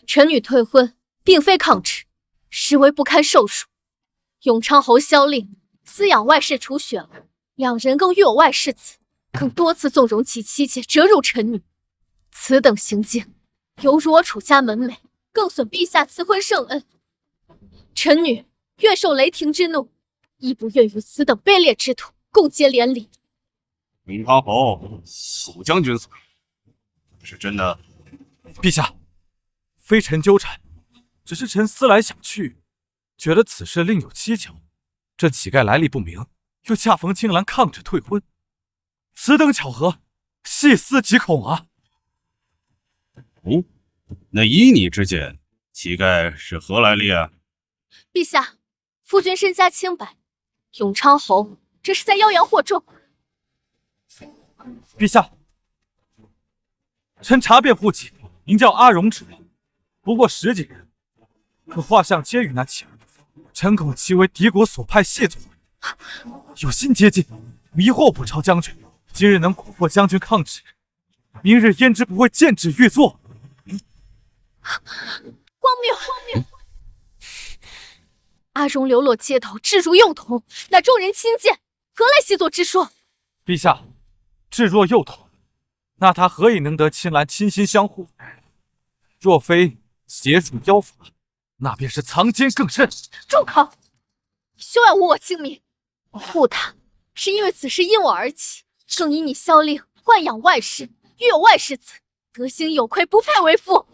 臣女退婚并非抗旨，实为不堪受辱。永昌侯萧令私养外室楚雪儿，两人更育有外室子，更多次纵容其妻妾折辱臣女，此等行径犹如我楚家门楣，更损陛下赐婚圣恩。臣女愿受雷霆之怒，亦不愿与此等卑劣之徒共结连理。永昌侯，楚将军所是真的？陛下，非臣纠缠，只是臣思来想去，觉得此事另有蹊跷。这乞丐来历不明，又恰逢青兰抗旨退婚，此等巧合，细思极恐啊！那依你之见，乞丐是何来历啊？陛下，夫君身家清白，永昌侯这是在妖言惑众。陛下，臣查遍户籍，名叫阿荣之人，不过10几人，可画像皆与那乞儿。臣恐其为敌国所派谢总，有心接近，迷惑不超将军。今日能蛊惑将军抗旨，明日焉知不会见旨欲作？荒谬！阿荣流落街头，置如幼童，乃众人亲见，何来习作之说？陛下，置若幼童，那他何以能得青兰倾心相护？若非邪术妖法，那便是藏奸更甚。住口！休要污我清名。我护他，是因为此事因我而起，更因你萧令豢养外室，育有外室子，德行有亏，不配为妇。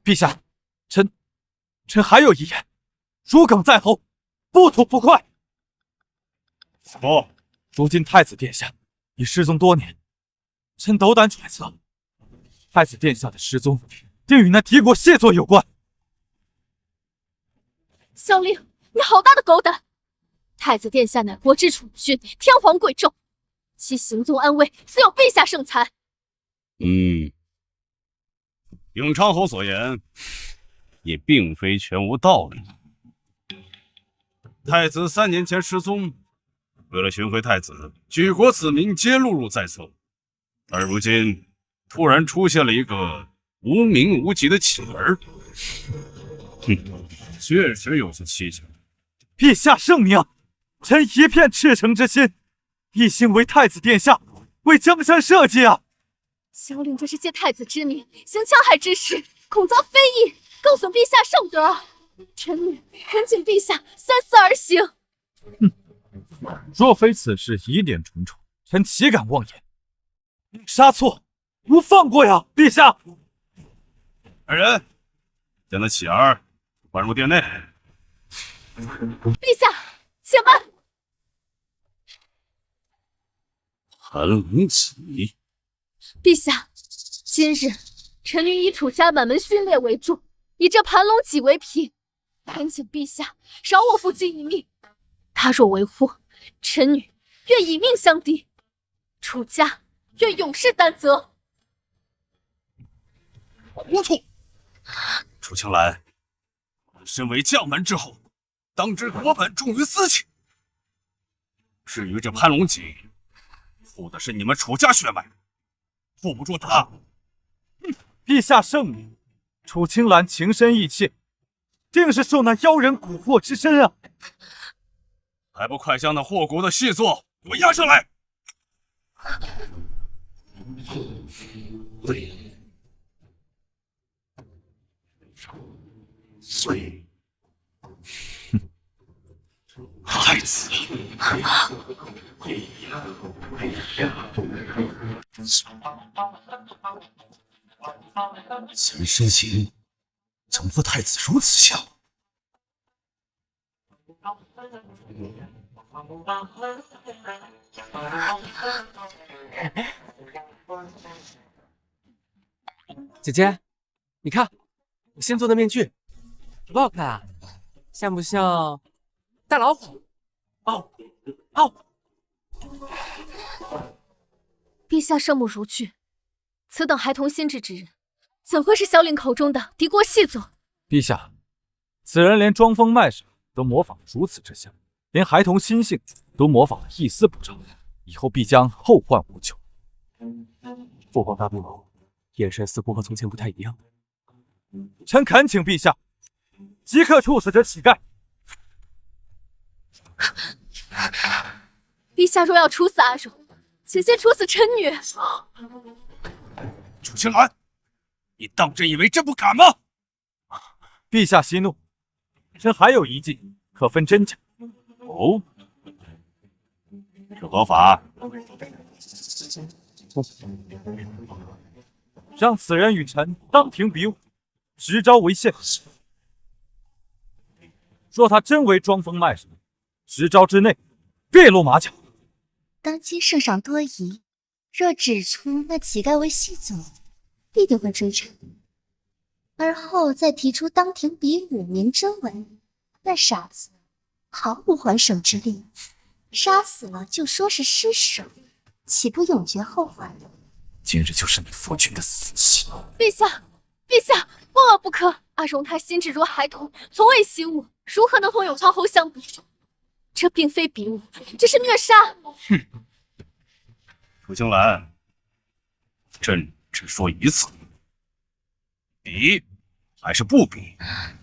陛下，臣还有一言，如鲠在喉，不吐不快。说，如今太子殿下已失踪多年，臣斗胆揣测，太子殿下的失踪定与那敌国谢作有关。萧令，你好大的狗胆！太子殿下乃国之储君，天皇贵胄，其行踪安危自有陛下圣裁。永昌侯所言也并非全无道理。太子3年前失踪，为了寻回太子，举国子民皆碌碌在侧，而如今突然出现了一个无名无籍的乞儿，确实有些蹊跷。陛下圣明，臣一片赤诚之心，一心为太子殿下，为江山社稷啊！萧令这是借太子之名行戕害之事，恐遭非议，更损陛下圣德。臣女恳请陛下三思而行。若非此事疑点重重，臣岂敢妄言？杀错，无放过呀！陛下，来人，将那乞儿关入殿内。陛下，且慢。韩龙起，陛下，今日臣女以楚家满门勋烈为重，以这盘龙脊为凭，恳请陛下饶我夫君一命。他若为祸，臣女愿以命相抵。楚家愿永世担责。糊涂！楚青兰，身为将门之后，当知国本重于私情。至于这潘龙锦，护的是你们楚家血脉，护不住他。陛下圣明，楚青兰情深意切，定是受那妖人蛊惑之身啊！还不快将那祸国的细作给我押上来！太子，此人身形怎么和太子如此像？姐姐，你看我新做的面具，多好看啊！像不像大老虎？哦哦！陛下圣目如炬，此等孩童心智之人，怎会是小领口中的敌国细作？陛下，此人连装疯卖傻都模仿得如此之像，连孩童心性都模仿得一丝不苟，以后必将后患无穷。父皇大不谋，眼神似乎和从前不太一样。臣恳请陛下即刻处死这乞丐。陛下若要处死阿荣，请先处死臣女。楚青兰，你当真以为朕不敢吗？陛下息怒，臣还有一计，可分真假。哦，是何法？让此人与臣当庭比武，执招为限。若他真为装疯卖傻，10招之内别露马脚。当今圣上多疑，若指出那乞丐为细作，必定会追查。而后再提出当庭比武明真伪，那傻子毫无还手之力，杀死了就说是失手，岂不永绝后患？今日就是你夫君的死期。陛下，陛下，万万不可！阿荣他心智如孩童，从未习武，如何能同永昌侯相比？这并非比武，这是虐杀！哼！楚青兰，朕只说一次，比还是不比？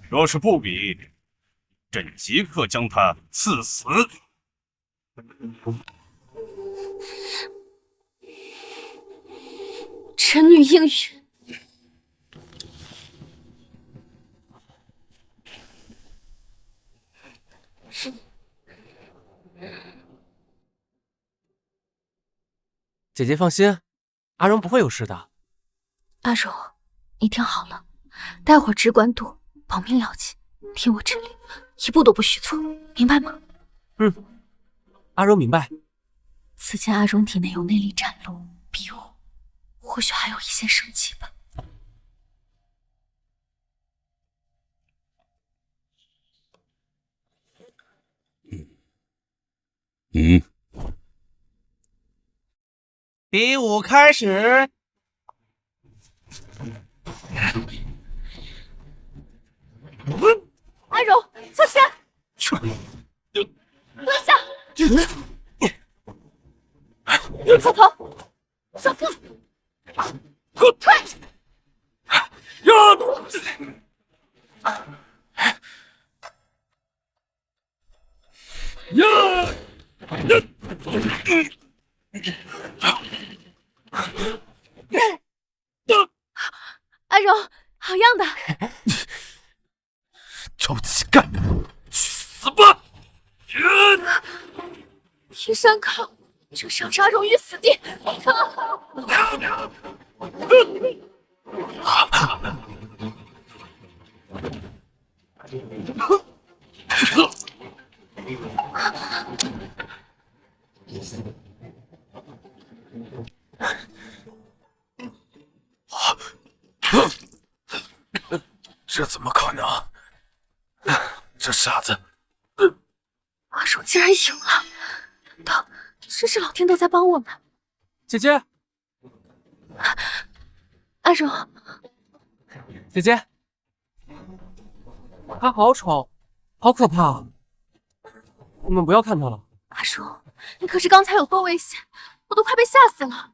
若是不比，朕即刻将他赐死。臣女应允。姐姐放心，阿荣不会有事的。阿荣，你听好了，待会儿只管赌，保命要紧，听我指令，一步都不许错，明白吗？阿荣明白。此前阿荣体内有内力展露，比武或许还有一线生机吧。比武开始。阿荣，侧身，蹲下，侧头，上腹，退。阿荣，好样的！臭乞丐，去死吧！天山康，这是要置阿荣于死地！这怎么可能？这傻子！阿荣竟然赢了，难道这是老天都在帮我们？姐姐，阿荣，姐姐，他好丑，好可怕！你们不要看他了。阿荣，你可是刚才有多危险，我都快被吓死了。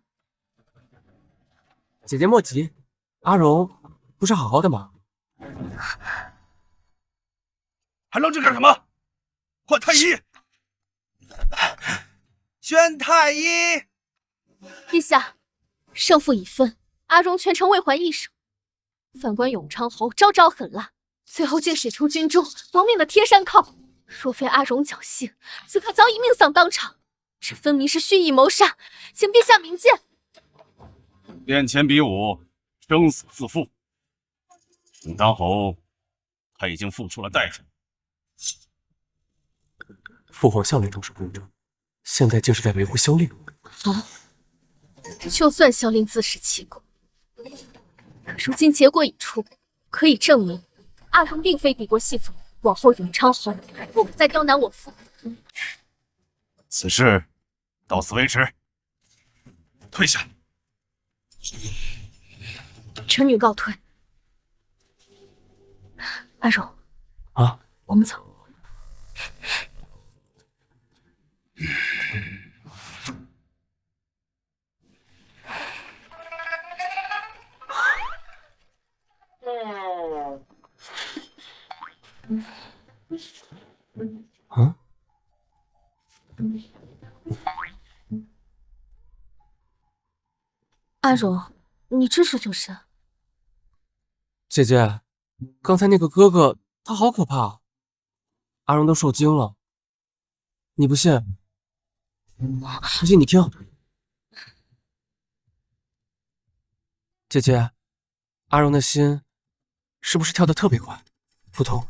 姐姐莫急，阿荣不是好好的吗？还愣着干什么？换太医！宣太医！陛下，胜负已分，阿荣全程未还一手。反观永昌侯招招狠辣，最后竟使出军中亡命的贴山靠。若非阿荣侥幸，此刻早已命丧当场。这分明是蓄意谋杀，请陛下明鉴。殿前比武，生死自负。永昌侯，他已经付出了代价。父皇向来重视公正，现在竟是在维护萧令。就算萧令自食其果，可如今结果已出，可以证明阿荣并非敌国戏子。往后永昌侯不可再刁难我父。此事到此为止。退下。臣女告退。阿荣，啊，我们走。啊？阿荣，你这是就是？姐姐，刚才那个哥哥他好可怕，阿荣都受惊了。你不信？不信你听。姐姐，阿荣的心是不是跳得特别快？扑通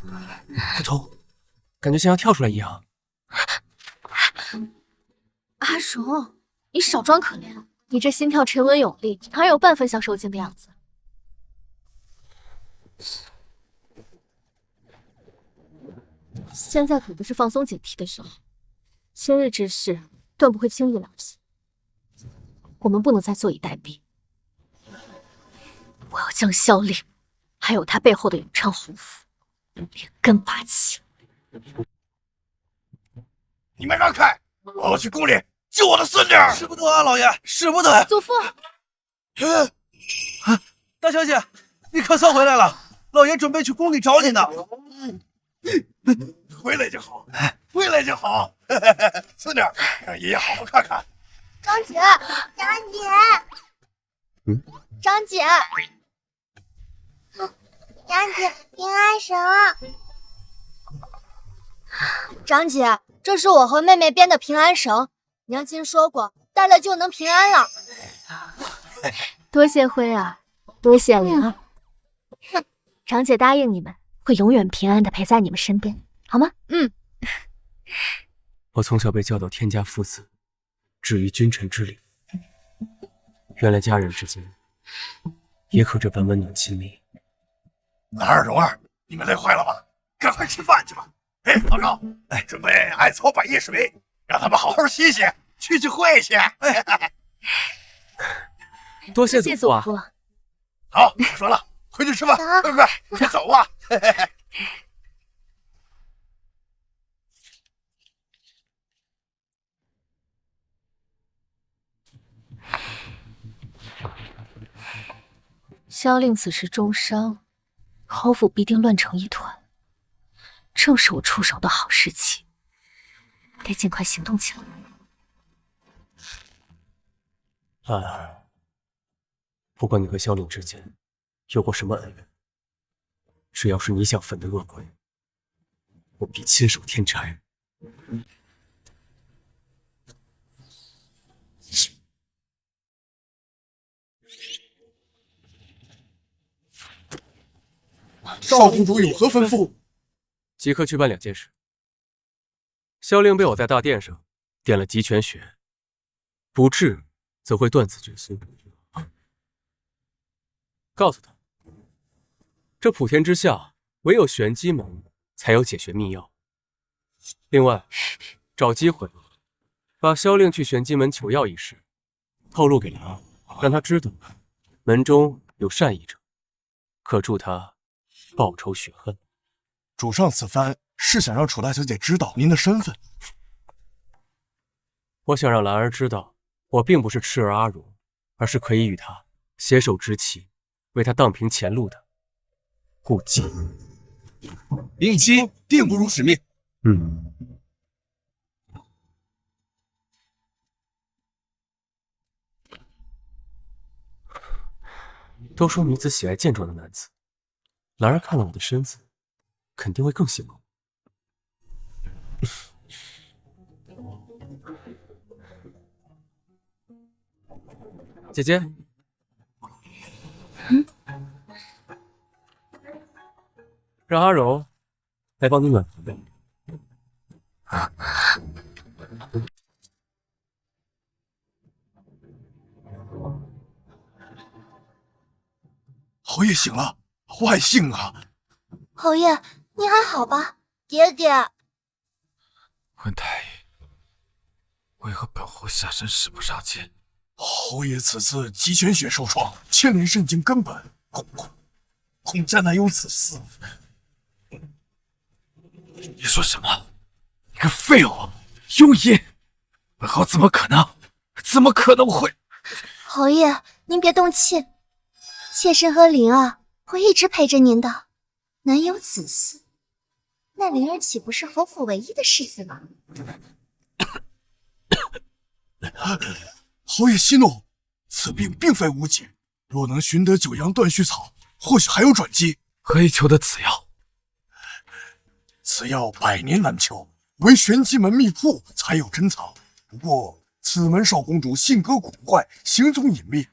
扑通，感觉像要跳出来一样。阿荣，你少装可怜，你这心跳沉稳有力，哪有半分像受惊的样子？现在可不是放松警惕的时候，今日之事断不会轻易了结。我们不能再坐以待毙，我要将萧令，还有他背后的永昌侯府连根拔起。你们让开！我要去宫里救我的孙女！使不得啊，老爷，使不得！祖父，大小姐，你可算回来了，老爷准备去宫里找你呢。回来就好，回来就好。孙女，让爷爷好好看看。张姐，张姐，张姐，张姐，平安绳。张姐，这是我和妹妹编的平安绳，娘亲说过，戴了就能平安了。多谢辉儿，多谢灵儿。长姐答应你们，会永远平安的陪在你们身边，好吗？我从小被教导天家父子，止于君臣之礼。原来家人之间也可这般温暖亲密。兰儿、蓉儿，你们累坏了吧？赶快吃饭去吧。哎，老赵，准备艾草百叶水，让他们好好歇歇，去晦气。多谢祖父啊！好，不说了，回去吃饭，快走啊！萧令此时重伤，侯府必定乱成一团，正是我出手的好时机，得尽快行动起来。兰儿，不管你和萧令之间有过什么恩怨，只要是你想粉的恶鬼，我必亲手添柴。少公主有何吩咐？即刻去办2件事。萧令被我在大殿上点了极泉血，不治则会断子绝孙。告诉他，这普天之下唯有玄机门才有解穴秘药。另外，找机会把萧令去玄机门求药一事透露给灵儿，让他知道门中有善意者，可助他报仇雪恨。主上此番是想让楚大小姐知道您的身份。我想让兰儿知道，我并不是痴儿阿荣，而是可以与他携手执旗，为他荡平前路的顾忌。令妻定不辱使命。都说女子喜爱健壮的男子，兰儿看了我的身子，肯定会更喜欢我。姐姐，让阿柔来帮你暖床呗。侯爷醒了，万幸啊！侯爷，你还好吧？爹爹，温太医，为何本侯下身使不上剑？侯爷此次极泉血受创，牵连肾经根本，恐家难有此事。你说什么？你个废物，庸医！本侯怎么可能会？侯爷，您别动气，妾身和灵儿会一直陪着您的。难有此事，那灵儿岂不是侯府唯一的世子吗？侯爷息怒，此病并非无解，若能寻得九阳断续草，或许还有转机。何以求得此药？此药百年难求，唯玄机门秘库才有珍藏。不过此门少公主性格古怪，行踪隐秘，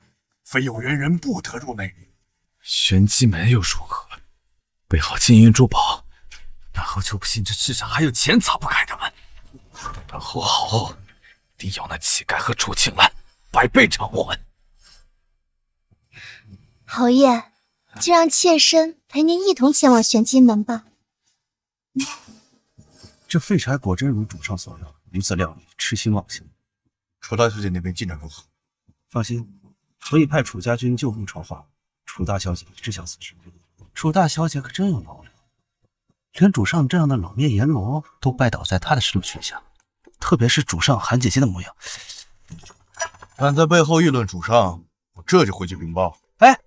非有缘人不得入内。玄机门又如何？备好金银珠宝，本侯就不信这世上还有钱砸不开的门。本侯好后，定要那乞丐和楚青兰百倍偿还。侯爷，就让妾身陪您一同前往玄机门吧。这废柴果真如主上所料，如此料理，痴心妄想。楚大小姐那边进展如何？放心，可以派楚家军就路筹划。楚大小姐知晓此事。楚大小姐可真有脑量，连主上这样的冷面阎罗都拜倒在她的视线下。特别是主上韩姐姐的模样，敢在背后议论主上，我这就回去禀报。哎，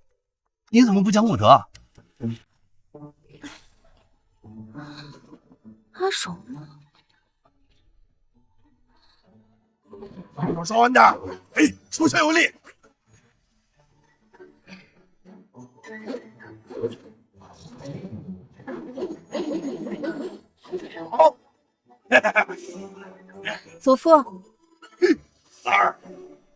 你怎么不讲武德？阿荣呢？手稍稳点，哎，出拳有力。好，祖父，三儿，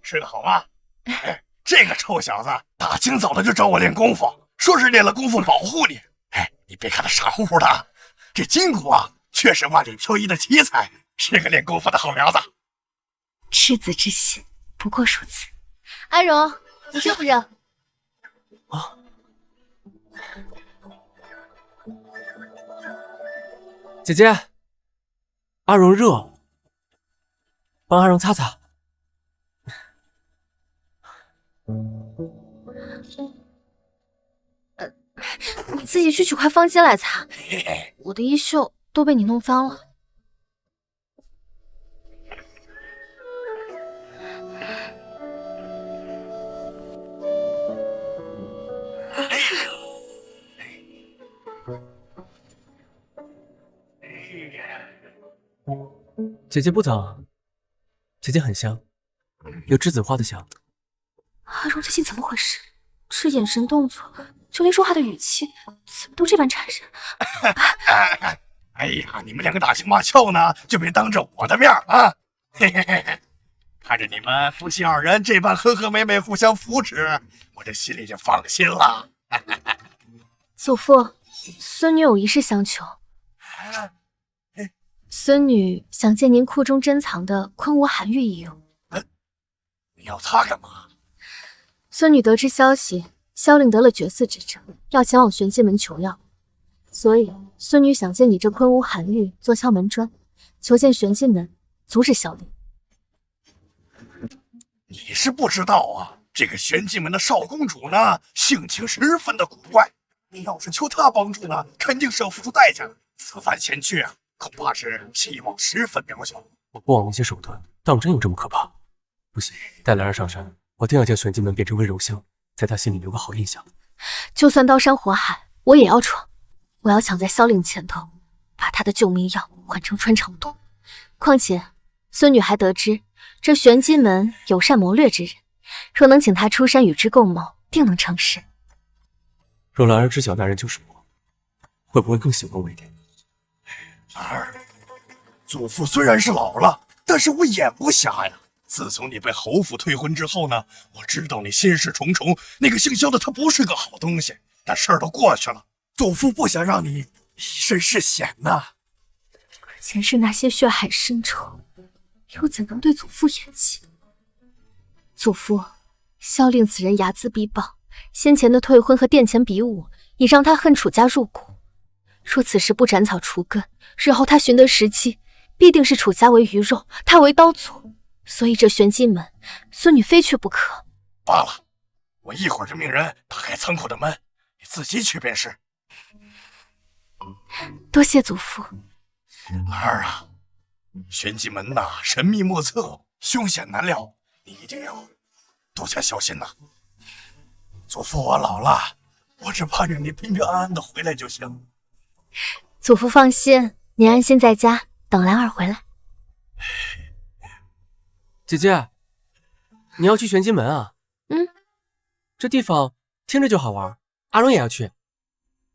睡得好吗？哎，这个臭小子大清早的就找我练功夫，说是练了功夫保护你。哎，你别看他傻乎乎的，这金谷啊，却是万里挑一的奇才，是个练功夫的好苗子。赤子之心不过如此。阿荣，你热不热？啊！姐姐，阿荣热，帮阿荣擦擦。你自己去取块方巾来擦，我的衣袖都被你弄脏了。姐姐不脏，姐姐很香，有栀子花的香。阿荣最近怎么回事？这眼神动作，就连说话的语气，怎么都这般缠人？哎呀，你们两个打情骂俏呢，就别当着我的面啊！嘿嘿嘿，看着你们夫妻二人这般和和美美，互相扶持，我这心里就放心了。祖父，孙女有一事相求。孙女想借您库中珍藏的昆吾寒玉一用。你要它干嘛？孙女得知消息，萧令得了绝嗣之症，要前往玄机门求药，所以孙女想借你这昆吾寒玉做敲门砖，求见玄机门，阻止萧令。你是不知道啊，这个玄机门的少公主呢，性情十分的古怪。你要是求她帮助呢，肯定是要付出代价的。此番前去啊，恐怕是希望十分渺小。我不枉那些手段，当真有这么可怕？不行，带兰儿上山，我定要将玄机门变成温柔乡，在她心里留个好印象。就算刀山火海，我也要闯。我要抢在萧令前头，把他的救命药换成穿肠毒。况且孙女还得知这玄机门有善谋略之人，若能请他出山与之共谋，定能成事。若兰儿知晓那人就是我，会不会更喜欢我一点？兰儿，祖父虽然是老了，但是我眼不瞎呀。自从你被侯府退婚之后呢，我知道你心事重重。那个姓萧的他不是个好东西，但事儿都过去了，祖父不想让你以身试险呐。前世那些血海深仇，又怎能对祖父言弃？祖父，萧令此人睚眦必报，先前的退婚和殿前比武，已让他恨楚家入骨。若此时不斩草除根，日后他寻得时机，必定是楚家为鱼肉，他为刀俎。所以这玄机门，孙女非去不可。罢了，我一会儿就命人打开仓库的门，你自己去便是。多谢祖父。兰儿啊，玄机门呐，神秘莫测，凶险难料，你一定要多加小心呐。祖父我老了，我只盼着你平平安安的回来就行。祖父放心，您安心在家等兰儿回来。姐姐，你要去玄机门啊？这地方听着就好玩，阿荣也要去。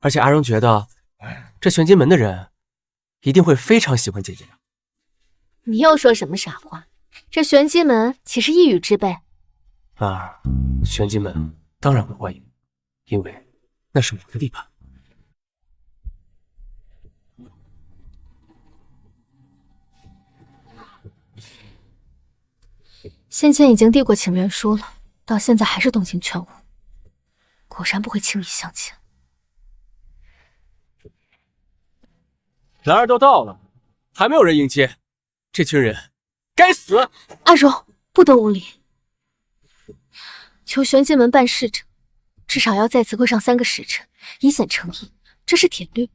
而且阿荣觉得这玄机门的人一定会非常喜欢姐姐的。你又说什么傻话？这玄机门岂是一语之辈？兰儿，玄机门当然会欢迎，因为那是我的地盘。先前已经递过请愿书了，到现在还是动静全无，果然不会轻易相签。兰儿都到了，还没有人迎接，这群人该死！阿荣，不得无礼！求玄机门办事者，至少要在此跪上3个时辰，以显诚意，这是铁律。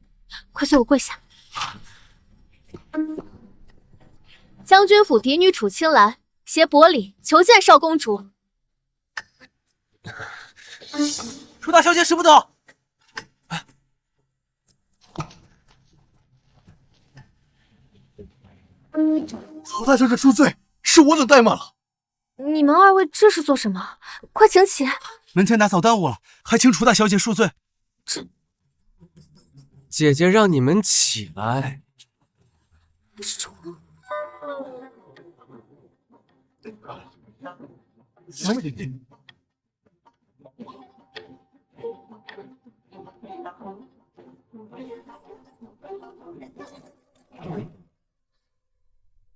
快随我跪下！将军府嫡女楚青兰携薄礼求见少公主。楚大小姐使不得。楚大小姐恕罪，是我等怠慢了。你们二位这是做什么？快请起！门前打扫耽误了，还请楚大小姐恕罪。姐姐让你们起来。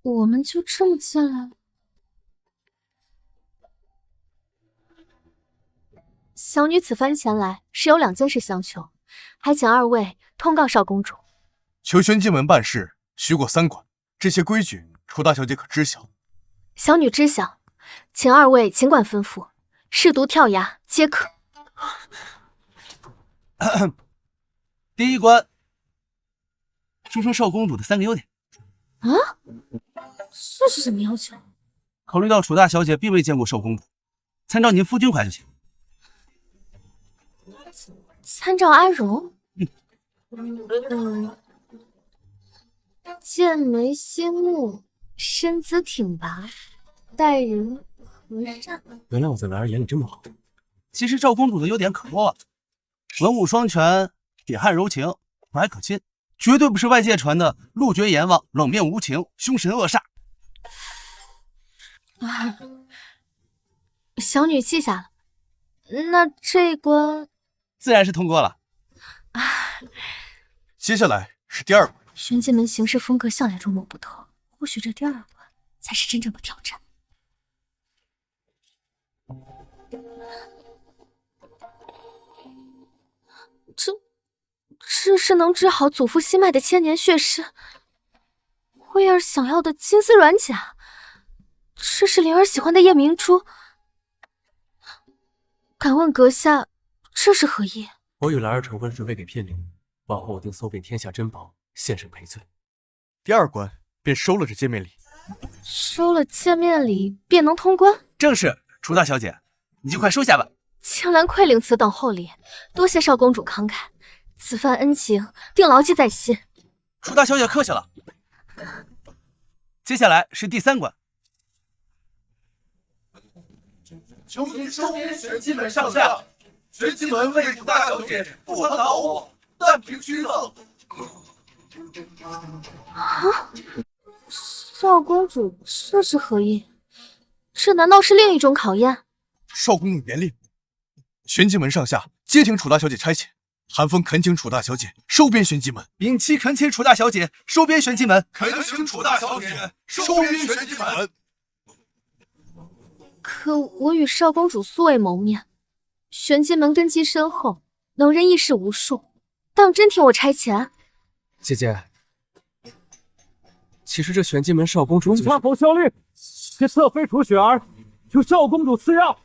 我们就这么进来了。小女此番前来是有2件事相求，还请二位通告少公主。求玄机门办事，须过3关，这些规矩，楚大小姐可知晓？小女知晓，请二位尽管吩咐，试毒跳崖皆可。第一关，说说少公主的3个优点。啊？这是什么要求？考虑到楚大小姐并未见过少公主，参照您夫君怀就行。参照阿荣。剑眉星目，身姿挺拔，待人和善。原来我在兰儿眼里这么好。其实赵公主的优点可多了，文武双全，铁汉柔情，和蔼可亲，绝对不是外界传的路绝阎王、冷面无情、凶神恶煞。啊，小女记下了。那这关自然是通过了。啊，接下来是第2关。玄机门行事风格向来捉摸不透，或许这第2关才是真正的挑战。这是能治好祖父心脉的千年血誓，慧儿想要的金丝软甲，这是灵儿喜欢的夜明珠。敢问阁下，这是何意？我与兰儿成婚准备给聘礼，往后我定搜遍天下珍宝，献上赔罪。第2关便收了这见面礼。收了见面礼便能通关？正是，楚大小姐，你就快收下吧。青兰愧领此等厚礼，多谢少公主慷慨，此番恩情定牢记在心。楚大小姐客气了。接下来是第3关。求您收编玄机门上下，玄机门为楚大小姐不可恼火，但凭虚赠。啊！少公主，这是何意？这难道是另一种考验？少公主严令，玄机门上下皆听楚大小姐差遣。寒风恳请楚大小姐收编玄机门，秉期恳请楚大小姐收编玄机门，恳请楚大小姐收编玄机门。可我与少公主素未谋面，玄机门根基深厚，能人异士无数，当真听我差遣？姐姐，其实这玄机门少公主永昌侯萧令，且侧妃楚雪儿，求少公主赐药。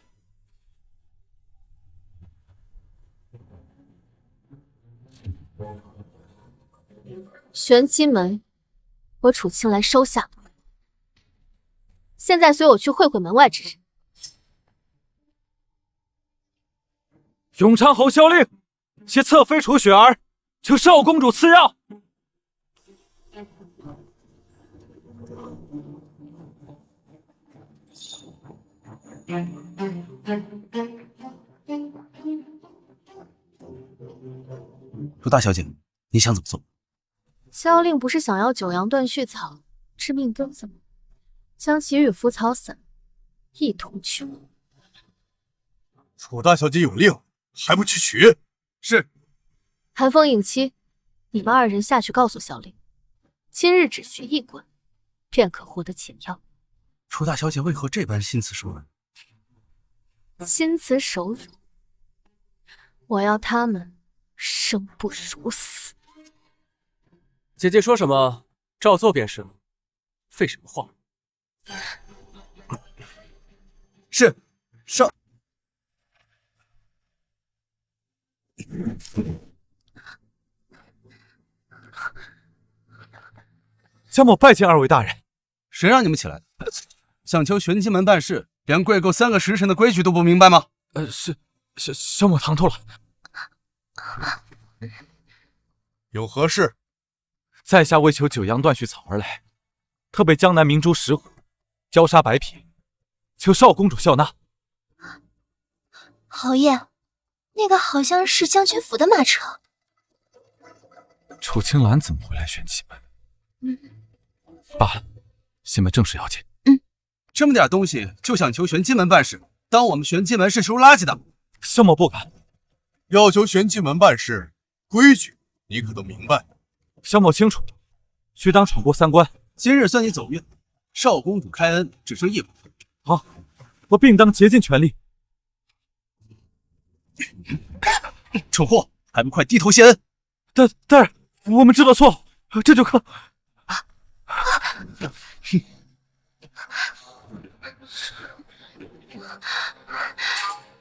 玄机门，我楚青兰收下。现在随我去会会门外之人。永昌侯萧令，携侧妃楚雪儿，求少公主赐药。楚大小姐，你想怎么做？萧令不是想要九阳断续草治命根子吗？将其与腐草散一同取。楚大小姐有令，还不去取？是。寒风影期，你们2人下去告诉萧令，今日只需1关，便可获得解药。楚大小姐为何这般心慈手软？心慈手软，我要他们生不如死。姐姐说什么，照做便是了，废什么话？是，少。萧某拜见2位大人。谁让你们起来的？想求玄机门办事，连跪够3个时辰的规矩都不明白吗？萧某唐突了。有何事？在下为求九阳断续草而来，特备江南明珠石虎、焦砂白匹，求少公主笑纳。侯爷，那个好像是将军府的马车。楚青兰怎么会来玄机门？罢了，先办正事要紧。这么点东西就想求玄机门办事，当我们玄机门是收垃圾的？萧某不敢。要求玄机门办事，规矩你可都明白。萧某清楚，须当闯过3关。今日算你走运，少公主开恩，只剩1关。好，我定当竭尽全力。蠢货，还不快低头谢恩！大人，我们知道错，这就可。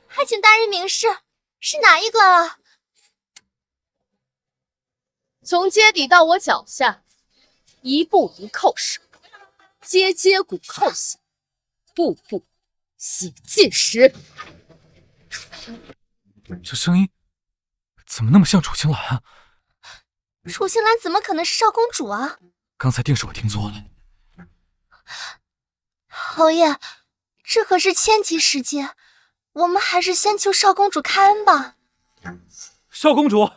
还请大人明示，是哪一关啊？从阶底到我脚下，一步一叩首，阶阶骨叩响，步步洗尽时。这声音怎么那么像楚青兰啊？楚青兰怎么可能是少公主啊？刚才定是我听错了。侯爷，这可是千级世界，我们还是先求少公主开恩吧。少公主，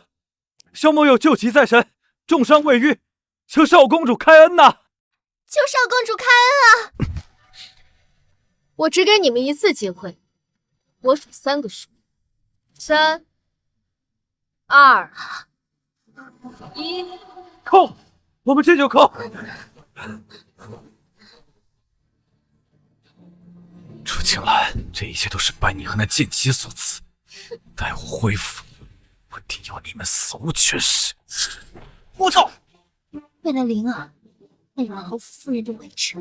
萧某有救急在身，重伤未愈，求少公主开恩呐！求少公主开恩啊！我只给你们1次机会，我数3个数，3、2、1，扣！我们这就扣！楚青兰，这一切都是拜你和那贱妻所赐。待我恢复，我定要你们死无全尸！我操！为了灵儿，为了侯夫人的位置，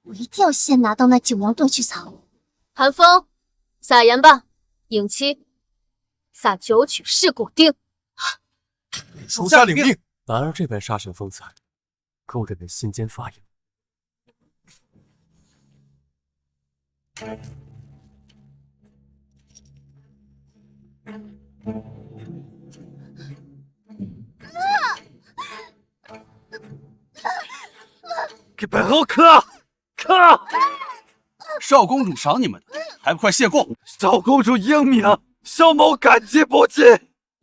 我一定要先拿到那九阳断续草。寒风，撒盐吧。尹妻，下九曲释骨钉。属下领命。男儿这般杀神风采，勾得人心间发痒。给本侯磕！少公主赏你们的，还不快谢过！少公主英明，少某感激不尽。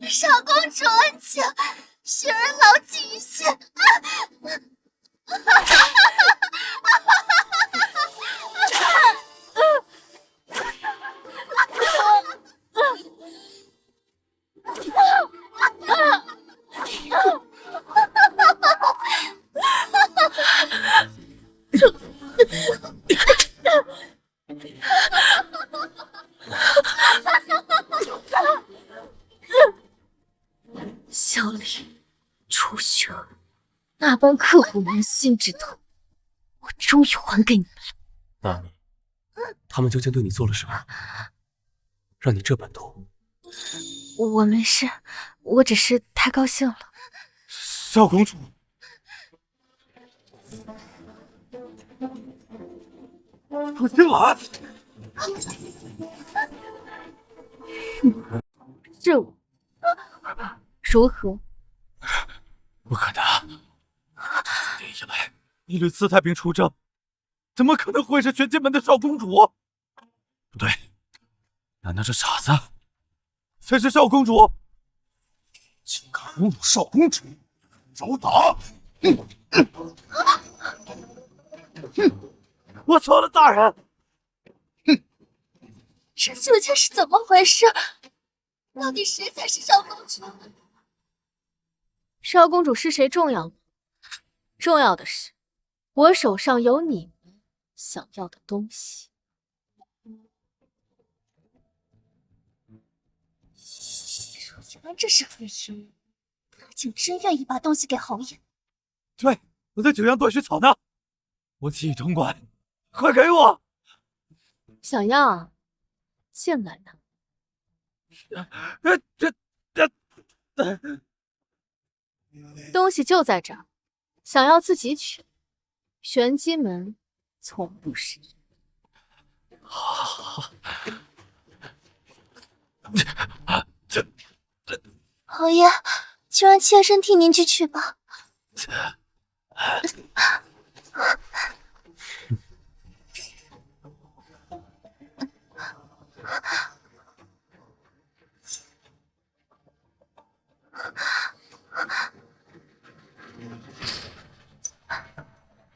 少公主恩情，雪儿牢记于心。萧凌、楚雪儿，那般刻骨铭心之痛，我终于还给你们了。那你，他们究竟对你做了什么，让你这般痛？我没事，我只是太高兴了。少公主，楚青兰，是我，如何？不可能！4年以来，你屡次太平出征，怎么可能会是玄剑门的少公主？不对，难道这傻子才是少公主？竟敢侮辱少公主，找打！我错了，大人。这究竟是怎么回事？到底谁才是少公主？少公主是谁重要吗？重要的是，我手上有你们想要的东西。原来这是为因，他竟真愿意把东西给侯爷。对，我的9阳断须草呢？我弃潼关，快给我！小样，进来呢。东西就在这儿，想要自己取。玄机门从不是人。侯爷，就让妾身替您去取吧。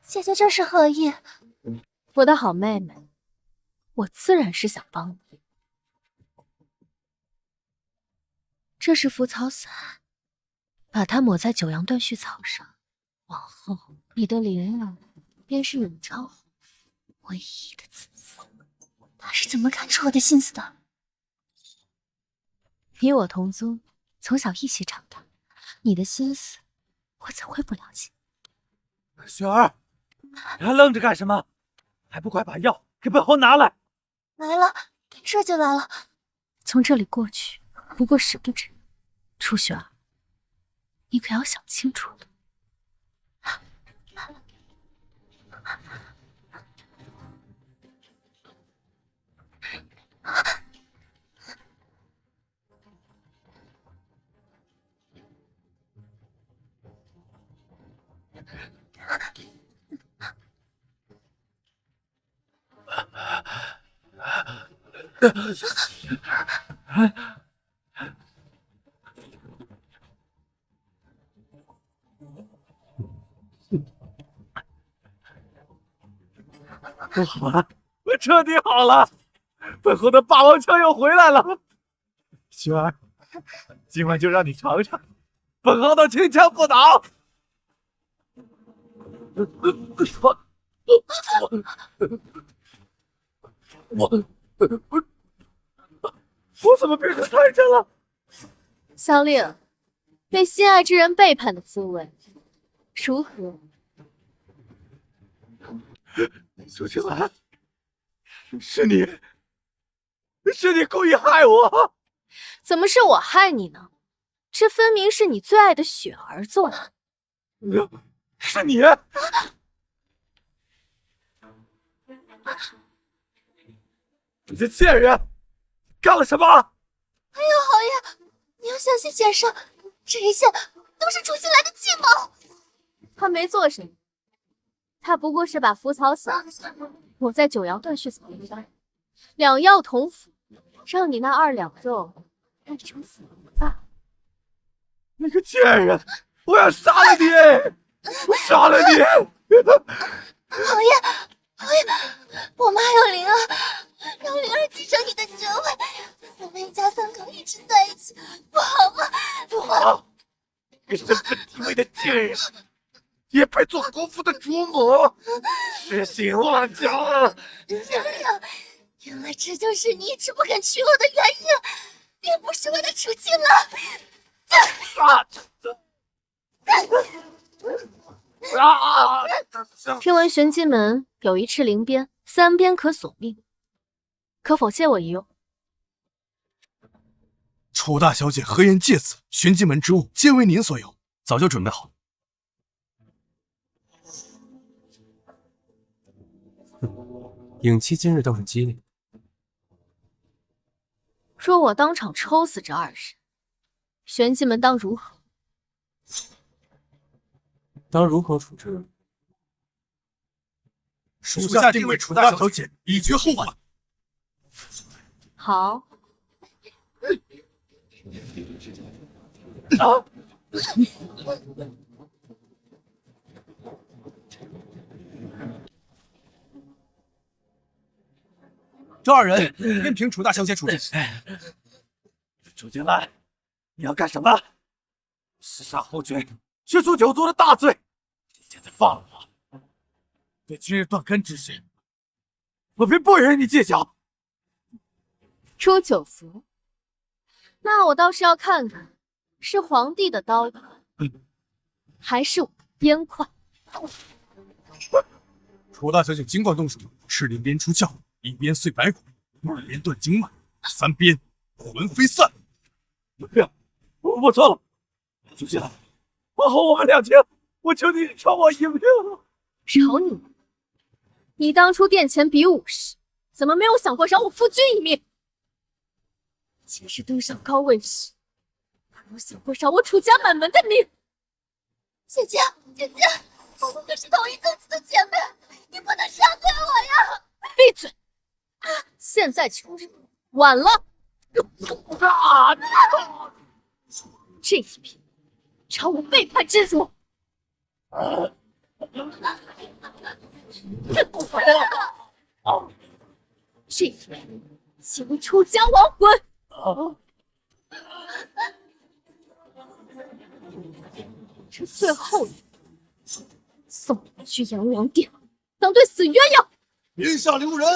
姐姐，这是何意？我的好妹妹，我自然是想帮你。这是浮草散，把它抹在9阳断续草上，往后你的灵儿便是永昌侯府唯一的子嗣。他是怎么看出我的心思的？你我同宗，从小一起长大，你的心思我怎会不了解？雪儿，你还愣着干什么？还不快把药给本侯拿来！来了，这就来了。从这里过去不过10步之遥。楚雪儿，你可要想清楚了。我好了，我彻底好了，本侯的霸王枪又回来了。雪儿，今晚就让你尝尝本侯的轻枪不倒。我怎么变成太监了？萧令，被心爱之人背叛的滋味如何？楚青兰，是你，是你故意害我！怎么是我害你呢？这分明是你最爱的雪儿做的。是你！你这贱人，干了什么？哎呦，侯爷，你要相信先生，这一切都是楚青兰的计谋。他没做什么，他不过是把浮草撒了，我在九阳断续草一般，两药同服，让你那2两肉变成死吧。那个贱人，我要杀了你！我杀了你！侯爷，侯爷，我妈有灵儿，让灵儿继承你的爵位，我们一家3口一直在一起，不好吗？不好！你身份地位的贱人，也配做国父的主母？痴心妄想！原来这就是你一直不肯娶我的原因，并不是我的楚青兰。听闻玄机门有一翅灵鞭，3鞭可索命，可否借我一用？楚大小姐何言借此？玄机门之物皆为您所有，早就准备好。影妻今日倒是机灵。若我当场抽死这2人，玄机门当如何？当如何处置？属下定为楚大小姐，以绝后患。好。这2人任凭楚大小姐处置。楚青兰，你要干什么？弑杀侯爵，是诛9族的大罪。你现在放了我，对今日断根之事，我便不与你计较。诛9族，那我倒是要看看，是皇帝的刀款，还是我的鞭块。楚大小姐尽管动手，赤灵鞭出鞘，1鞭碎白骨，2鞭断经脉，3鞭魂飞散。不要，我错了，楚青兰，往后我们2情，我求你饶我一命。饶你？你当初殿前比武时，怎么没有想过饶我夫君一命？今日登上高位时，有想过饶我楚家满门的命？姐姐，我们可是同一宗祠的姐妹，你不能杀害我呀！闭嘴！现在求饶，晚了。这一片，饶我背叛之主！这一片，请为楚家亡魂！这最后一步，送你们去阎王殿，当对死鸳鸯！鞭下留人！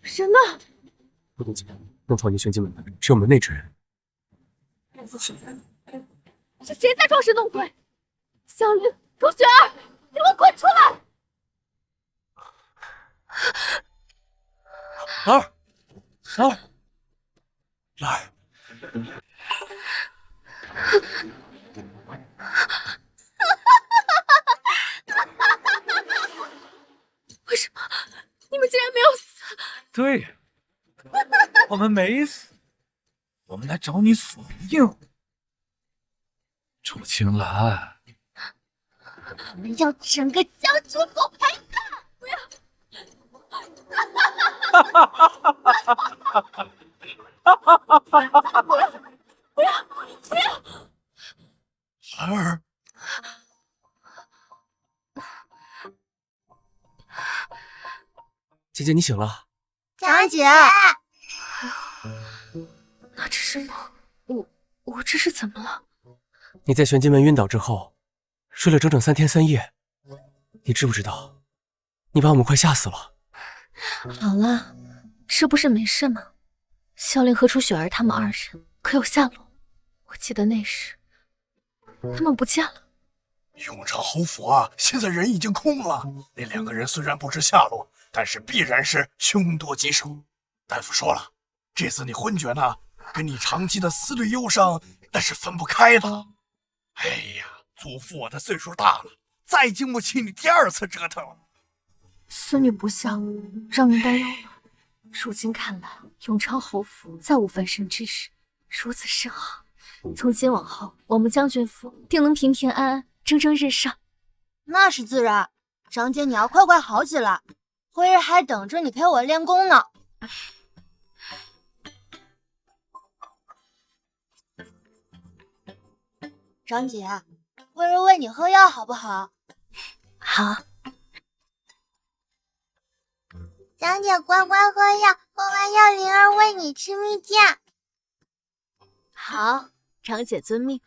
人呢？不对劲，弄闯进玄机门的是我们内之人。是谁在装神弄鬼？香菱、楚雪儿，你们滚出来！兰儿，为什么你们竟然没有死？对呀，我们没死，我们来找你索命。楚青兰，我们要整个家族都陪葬！不要！不要！兰儿，姐姐，你醒了。长姐，那这是我这是怎么了？你在玄机门晕倒之后，睡了整整3天3夜。你知不知道，你把我们快吓死了。好了，这不是没事吗？萧凌和楚雪儿他们2人可有下落？我记得那时他们不见了。永昌侯府啊，现在人已经空了。那2个人虽然不知下落，但是必然是凶多吉少。大夫说了，这次你昏厥呢，跟你长期的思虑忧伤那是分不开的。哎呀，祖父我的岁数大了，再经不起你第2次折腾了。孙女不孝，让您担忧了。如今看来，永昌侯府再无翻身之日，如此甚好。从今往后，我们将军府定能平平安安，蒸蒸日上。那是自然，长姐你要快快好起来，辉儿还等着你陪我练功呢。长姐，辉儿喂你喝药好不好？好。长姐乖乖喝药，喝完药灵儿喂你吃蜜饯。好，长姐遵命。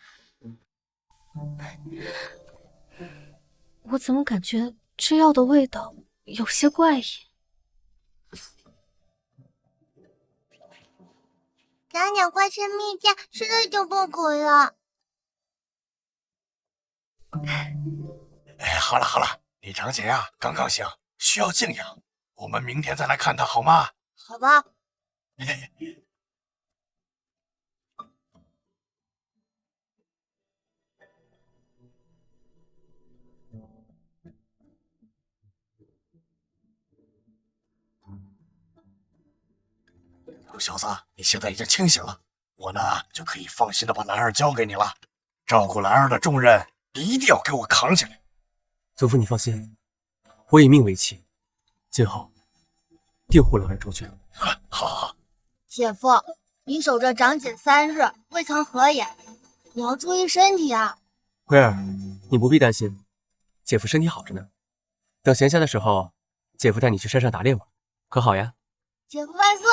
我怎么感觉这药的味道有些怪异？长姐快吃蜜饯，吃了就不苦了。哎，好了好了，你长姐呀刚刚醒，需要静养，我们明天再来看她好吗？好吧。小子，你现在已经清醒了，我呢就可以放心的把兰儿交给你了。照顾兰儿的重任一定要给我扛起来。祖父你放心，我以命为契，今后定护兰儿周全。好。姐夫，你守着长姐3日，未曾合眼，你要注意身体啊。辉儿，你不必担心，姐夫身体好着呢。等闲暇的时候，姐夫带你去山上打猎玩，可好呀？姐夫万岁！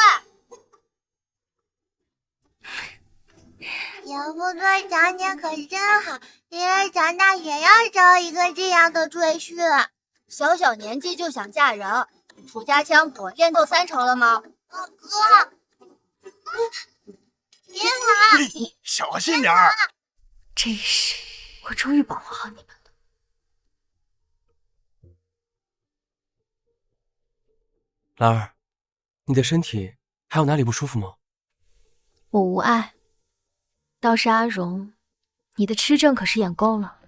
姐夫对长姐可真好，灵儿长大也要找一个这样的赘婿。小小年纪就想嫁人，楚家枪谱练透3成了吗？哥，别跑！小心点儿。这一世，我终于保护好你们了。兰儿，你的身体还有哪里不舒服吗？我无碍。倒是阿荣，你的痴症可是演够了。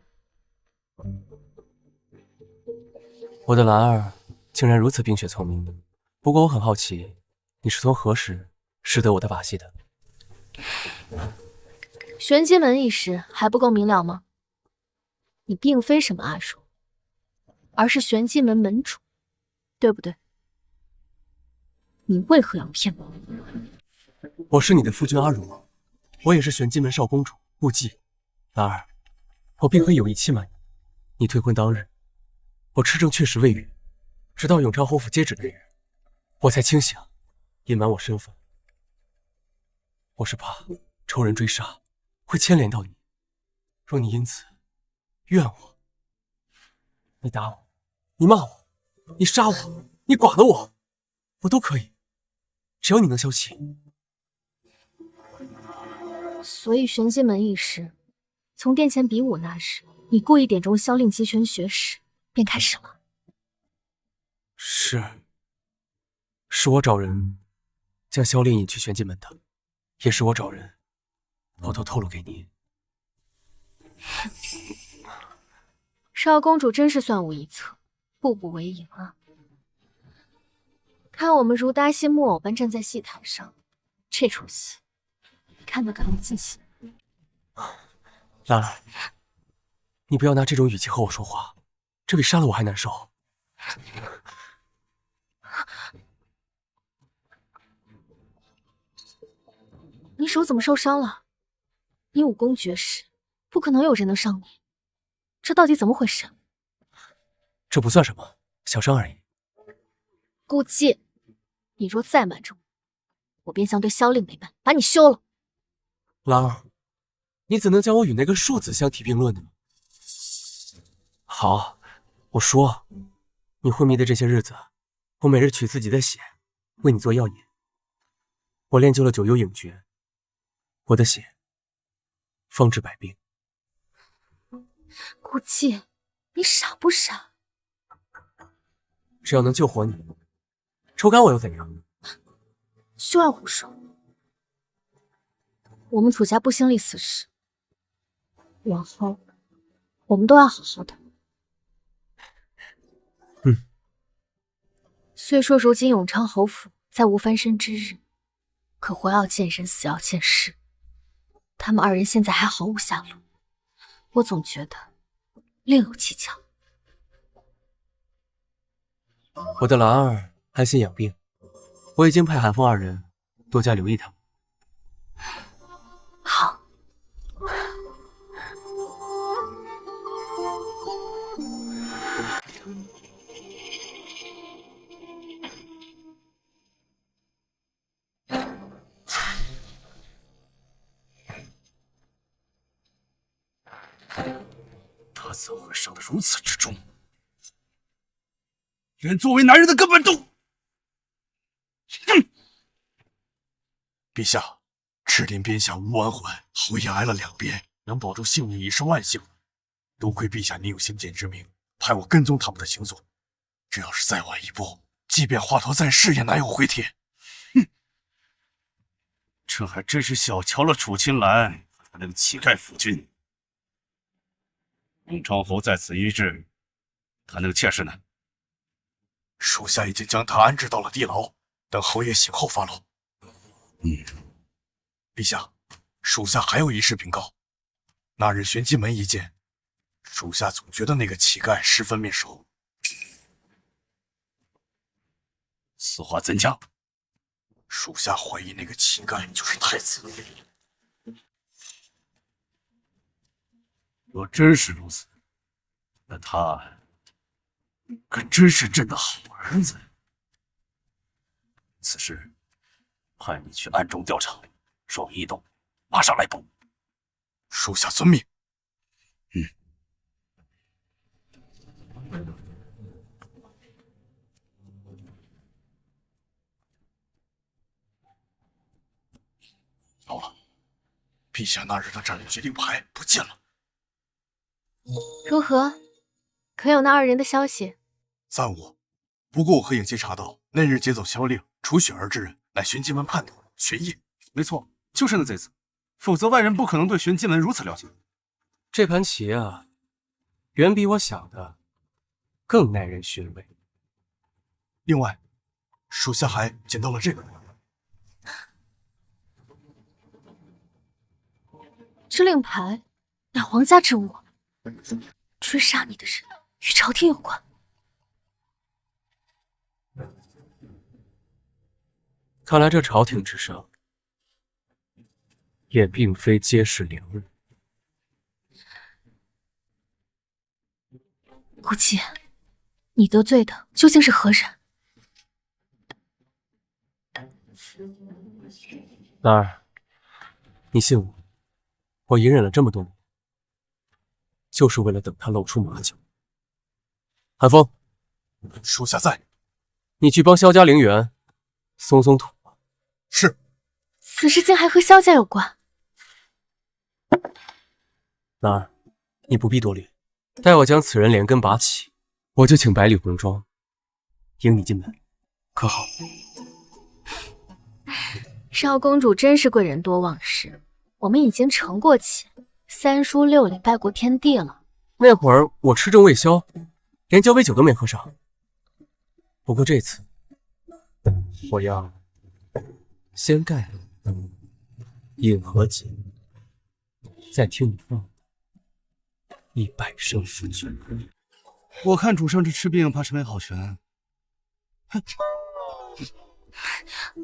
我的兰儿竟然如此冰雪聪明，不过我很好奇，你是从何时识得我的把戏的？玄机门一事还不够明了吗？你并非什么阿荣，而是玄机门门主，对不对？你为何要骗我？我是你的夫君阿荣，我也是玄机门少公主顾忌。兰儿，我并非有意欺瞒你。你退婚当日，我痴症确实未愈，直到永昌侯府接旨那日，我才清醒，隐瞒我身份。我是怕仇人追杀会牵连到你，若你因此怨我，你打我，你骂我，你杀我，你剐了我，我都可以，只要你能消气。所以玄机门一事，从殿前比武那日，你故意点中萧令集拳学时，便开始了。是我找人将萧令引去玄机门的，也是我找人偷偷透露给你。少公主真是算无一策，步步为营啊！看我们如搭戏木偶般站在戏台上，这出戏你看得敢不尽兴？兰儿，你不要拿这种语气和我说话，这比杀了我还难受。你手怎么受伤了？你武功绝世，不可能有人能伤你，这到底怎么回事？这不算什么，小伤而已。顾忌，你若再瞒着我便像对萧令那般把你休了。兰儿，你怎能将我与那个庶子相提并论呢？好，我说，你昏迷的这些日子，我每日取自己的血，为你做药引。我练就了九幽影诀，我的血方治百病。顾忌，你傻不傻？只要能救活你，抽干我又怎样？休爱胡说！我们楚家不兴立死事，往后我们都要好好的。虽说如今永昌侯府再无翻身之日，可活要见人，死要见尸。他们二人现在还毫无下落，我总觉得另有蹊跷。我的兰儿安心养病，我已经派韩风二人多加留意他们。好。他怎会伤得如此之重？人作为男人的根本都……哼！陛下，赤林边下无完魂，侯爷挨了2鞭，能保住性命已是万幸。多亏陛下您有先见之明，派我跟踪他们的行踪。这要是再晚一步，即便华佗在世，也难有回天。哼！这还真是小瞧了楚青兰和他那个乞丐夫君。永昌侯在此一日，他那个妾室呢？属下已经将他安置到了地牢，等侯爷醒后发落。陛下，属下还有一事禀告。那日玄机门一见，属下总觉得那个乞丐十分面熟。此话怎讲？属下怀疑那个乞丐就是太子。若真是如此，那他可真是朕的好儿子。此事派你去暗中调查，若异动，马上来报。属下遵命。糟了，陛下那日的战略决定牌不见了。如何？可有那二人的消息？暂无。不过我和影姬查到，那日劫走萧令、除雪儿之人，乃玄机门叛徒玄烨。没错，就是那贼子，否则外人不可能对玄机门如此了解。这盘棋啊，远比我想的更耐人寻味。另外，属下还捡到了这个。这令牌乃皇家之物，追杀你的人与朝廷有关。看来这朝廷之上也并非皆是良人。顾忌，你得罪的究竟是何人？兰儿，你信我，我隐忍了这么多年，就是为了等他露出马脚。韩风，属下在。你去帮萧家陵园松松土。是。此事竟还和萧家有关？兰儿，你不必多虑，待我将此人连根拔起，我就请百里红妆迎你进门，可好？少公主真是贵人多忘事，我们已经成过亲，3书6礼拜过天地了。那会儿我吃正未消，连交杯酒都没喝上。不过这次，我要先盖饮和解，再听你放100声夫君。我看主上这吃病怕是没好全。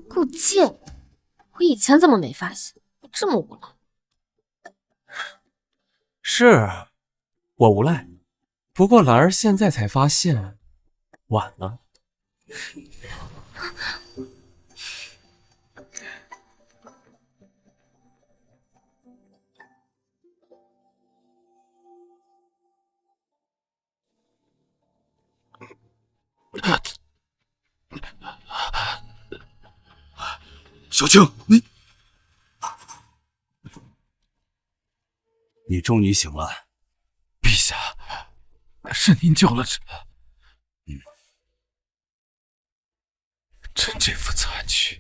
顾忌，我以前怎么没发现你这么无赖？是我无赖，不过兰儿现在才发现，晚了。小青，你你终于醒了。陛下，是您救了朕。朕这副残躯，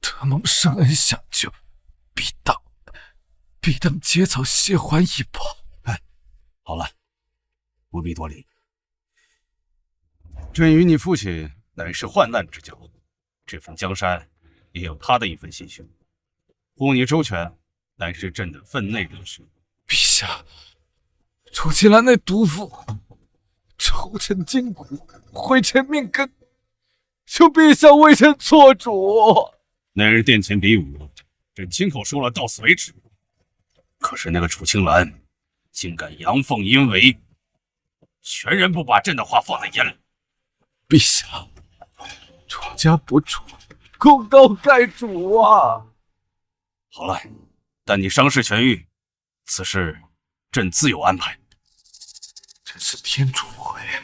特蒙圣恩相救，必当结草谢还一报。哎，好了，不必多礼。朕与你父亲乃是患难之交，这份江山也有他的一份心血，护你周全，乃是朕的分内之事。陛下，楚青兰那毒妇抽朕筋骨，毁臣命根，求陛下为臣做主。那日殿前比武，朕亲口说了到此为止。可是那个楚青兰竟敢阳奉阴违，全然不把朕的话放在眼里。陛下，楚家不助，功高盖主啊！好了，待你伤势痊愈，此事朕自有安排。真是天助我也！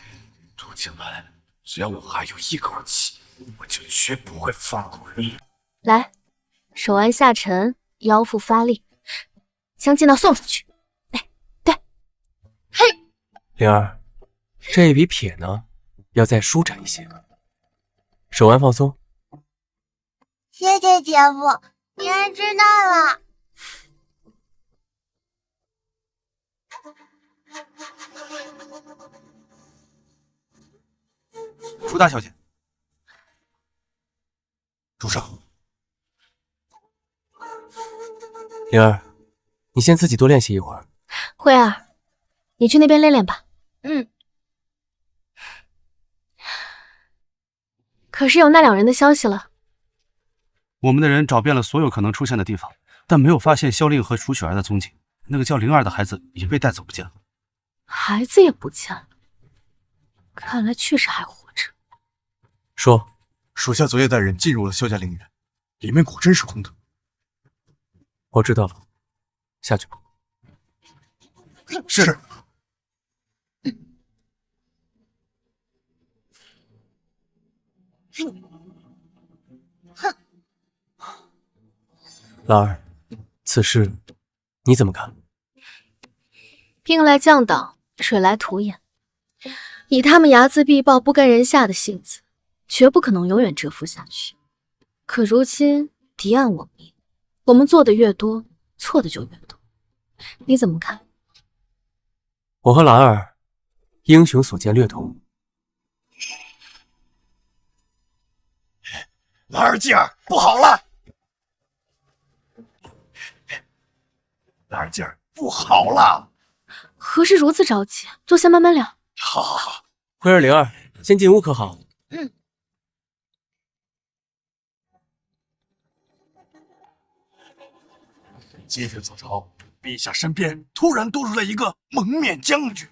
楚青兰，只要我还有一口气，我就绝不会放过你。来，手按下沉，腰腹发力，将剑道送出去。哎，对，嘿，灵儿，这笔撇呢，要再舒展一些。手腕放松。谢谢姐夫，您知道了。楚大小姐，住手！灵儿，你先自己多练习一会儿。慧儿，你去那边练练吧。可是有那两人的消息了。我们的人找遍了所有可能出现的地方，但没有发现萧令和楚雪儿的踪迹。那个叫灵儿的孩子已被带走不见了。孩子也不见了，看来确实还活着。说，属下昨夜带人进入了萧家陵园，里面果真是空的。我知道了，下去吧。是。兰儿，此事你怎么看？兵来将挡，水来土掩。以他们睚眦必报、不甘人下的性子，绝不可能永远蛰伏下去。可如今敌暗我明，我们做的越多，错的就越多。你怎么看？我和兰儿英雄所见略同。兰儿静儿，不好了！兰儿静儿，不好了！何事如此着急？坐下慢慢聊。好好好，慧儿、灵儿，先进屋可好？今日早朝，陛下身边突然多出来一个蒙面将军，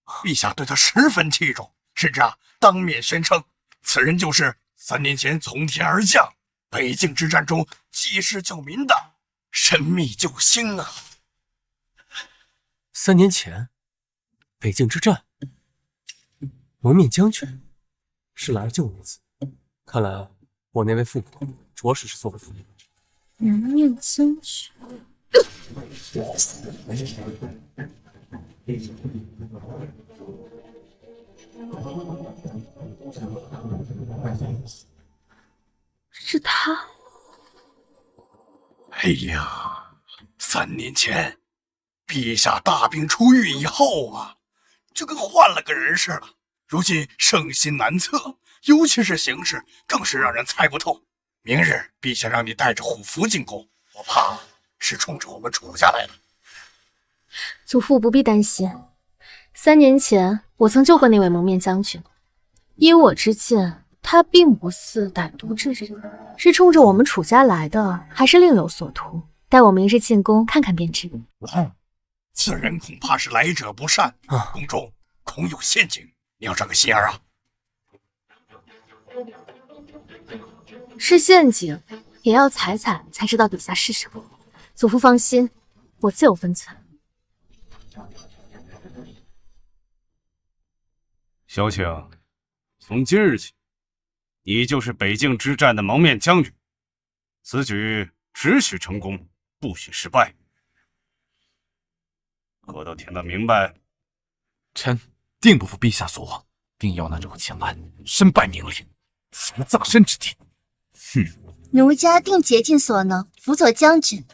陛下对他十分器重，甚至当面宣称，此人就是3年前从天而降，北境之战中济世救民的神秘救星啊！3年前，北境之战，蒙面将军是兰儿救我那次，看来我那位父母着实是做不出。蒙面将军。是他。哎呀，3年前，陛下大病初愈以后就跟换了个人似的。如今圣心难测，尤其是形势，更是让人猜不透。明日陛下让你带着虎符进宫，我怕是冲着我们楚家来了。祖父不必担心，3年前我曾救过那位蒙面将军，依我之见，他并不似歹毒之人，是冲着我们楚家来的，还是另有所图？待我明日进宫看看便知。此人恐怕是来者不善，宫中恐有陷阱，你要长个心眼啊！是陷阱，也要踩踩才知道底下是什么。祖父放心，我自有分寸。萧庆，从今日起，你就是北境之战的蒙面将军，此举只许成功，不许失败。可都听得明白？臣定不负陛下所望，定要那柔情兰身败名裂，死无葬身之地。哼！奴家定竭尽所能辅佐将军，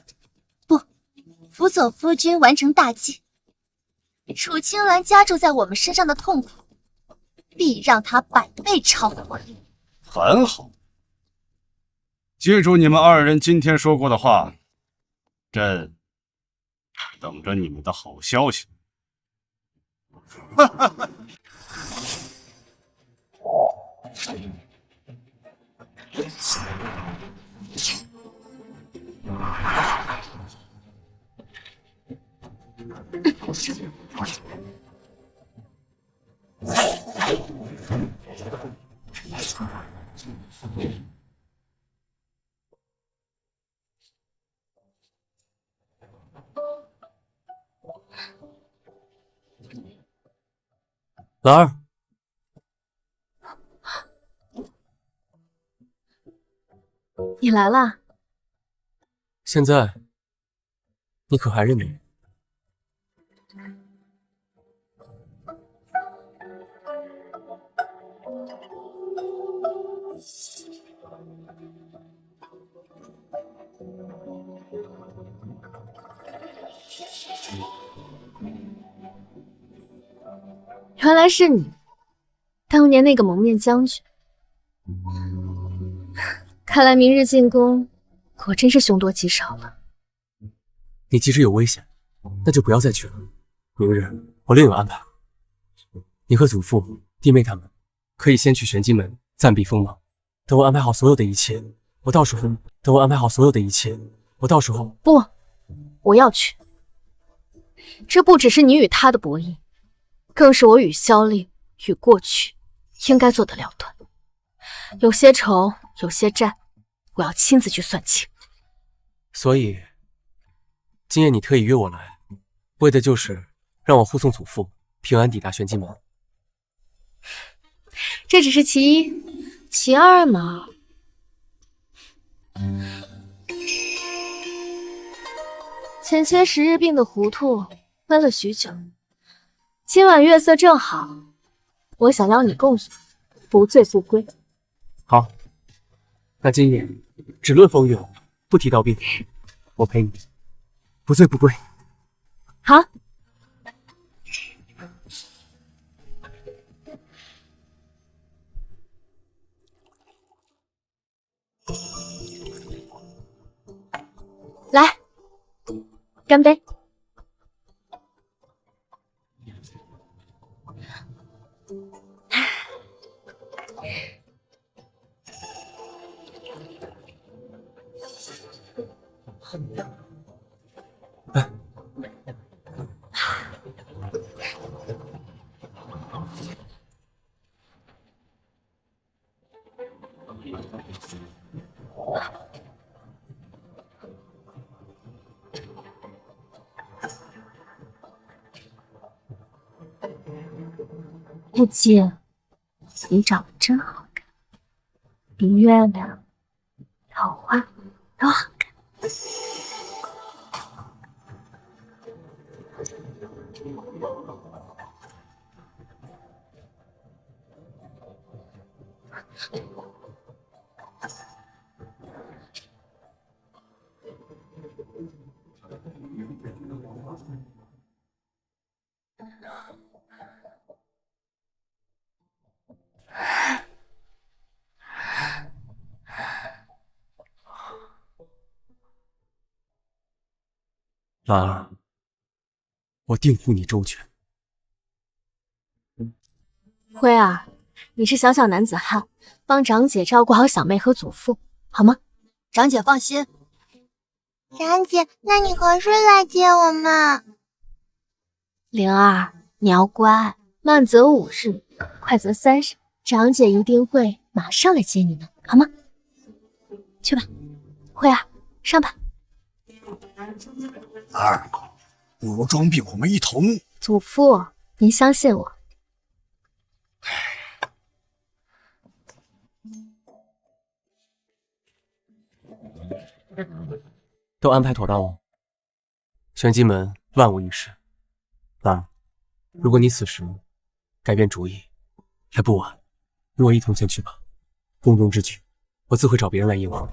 不，辅佐夫君完成大计。楚青兰加注在我们身上的痛苦，必让他百倍偿还。很好，记住你们2人今天说过的话，朕等着你们的好消息。哈哈哈。兰儿，你来啦？现在你可还认得我？原来是你，当年那个蒙面将军。看来明日进宫，果真是凶多吉少了。你即使有危险，那就不要再去了。明日我另有安排。你和祖父、弟妹他们可以先去玄机门暂避锋芒，等我安排好所有的一切，我到时候不，我要去。这不只是你与他的博弈，更是我与萧令与过去应该做的了断。有些仇，有些债，我要亲自去算清。所以今夜你特意约我来，为的就是让我护送祖父平安抵达玄机门。这只是其一，其二嘛，浅缺10日病的糊涂闷了许久，今晚月色正好，我想邀你共饮，不醉不归。好，那今夜只论风月，不提刀兵，我陪你不醉不归。好。来，干杯！顾姐，你长得真好看，比月亮、桃花都好看。兰儿，我定护你周全。辉儿，你是小小男子汉，帮长姐照顾好小妹和祖父，好吗？长姐放心。长姐，那你何时来接我们？灵儿，你要乖，慢则5日，快则3日，长姐一定会马上来接你的，好吗？去吧，辉儿，上吧。儿，不如装病，我们一同。祖父，您相信我。都安排妥当了，玄机门万无一失。爸，如果你此时改变主意，还不晚。与我一同前去吧。宫中之举，我自会找别人来应付。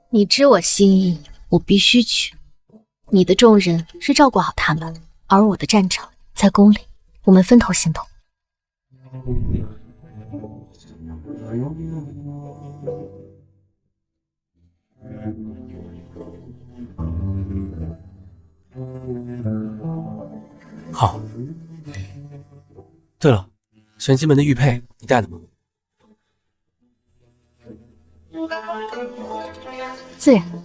你知我心意，我必须去。你的重任是照顾好他们，而我的战场在宫里，我们分头行动。好。对了，玄机门的玉佩你带了吗？自然。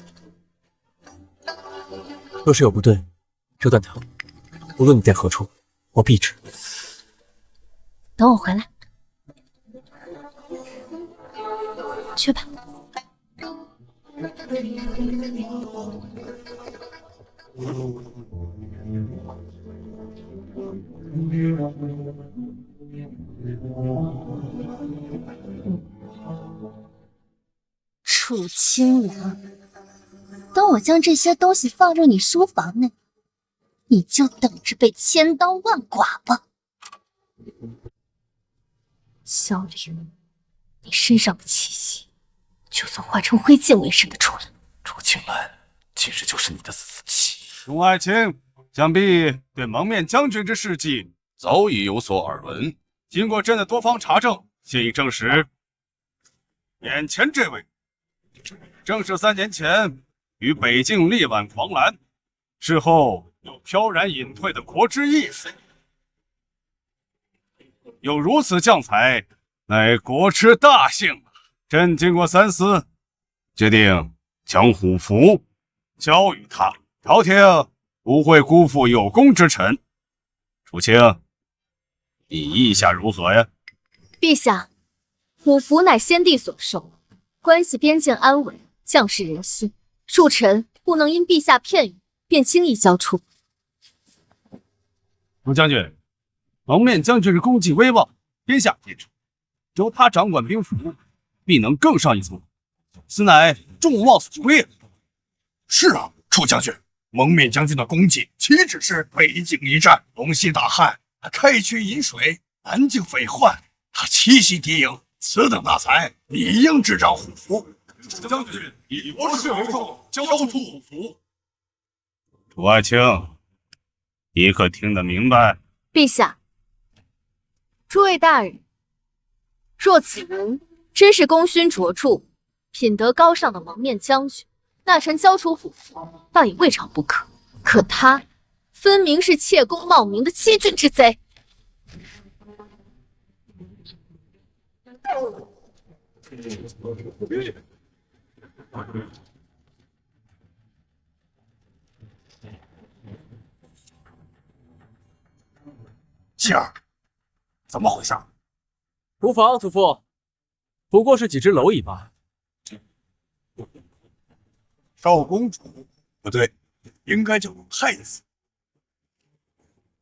若是有不对，这段条，无论你在何处，我必知。等我回来。去吧。楚清凉，等我将这些东西放入你书房内，你就等着被千刀万剐吧。萧凌，你身上的气息，就算化成灰烬我也认得出来。楚青兰，其实就是你的死期。众爱卿，想必对蒙面将军之事迹早已有所耳闻。经过朕的多方查证，现已证实，眼前这位正是3年前与北境力挽狂澜，事后又飘然隐退的国之义士。有如此将才，乃国之大幸。朕经过三思，决定将虎符交予他。朝廷不会辜负有功之臣。楚清，你意下如何呀？陛下，虎符乃先帝所授，关系边境安稳，将士人心，庶臣不能因陛下片语便轻易交出。楚将军，蒙面将军是功绩威望，天下皆知，由他掌管兵符，必能更上一层，此乃众望所归啊！是啊，楚将军，蒙面将军的功绩岂止是北境一战，龙息大旱，开渠引水，南境匪患，他七袭敌营，此等大才，理应执掌虎符。楚将军以国事为重，交出虎符。楚爱卿，你可听得明白？陛下，诸位大人，若此人真是功勋卓著、品德高尚的蒙面将军，那臣交出虎符，倒也未尝不可。可他分明是窃功冒名的欺君之贼。继儿，怎么回事？无妨，祖父，不过是几只蝼蚁罢。少公主不对，应该叫太子。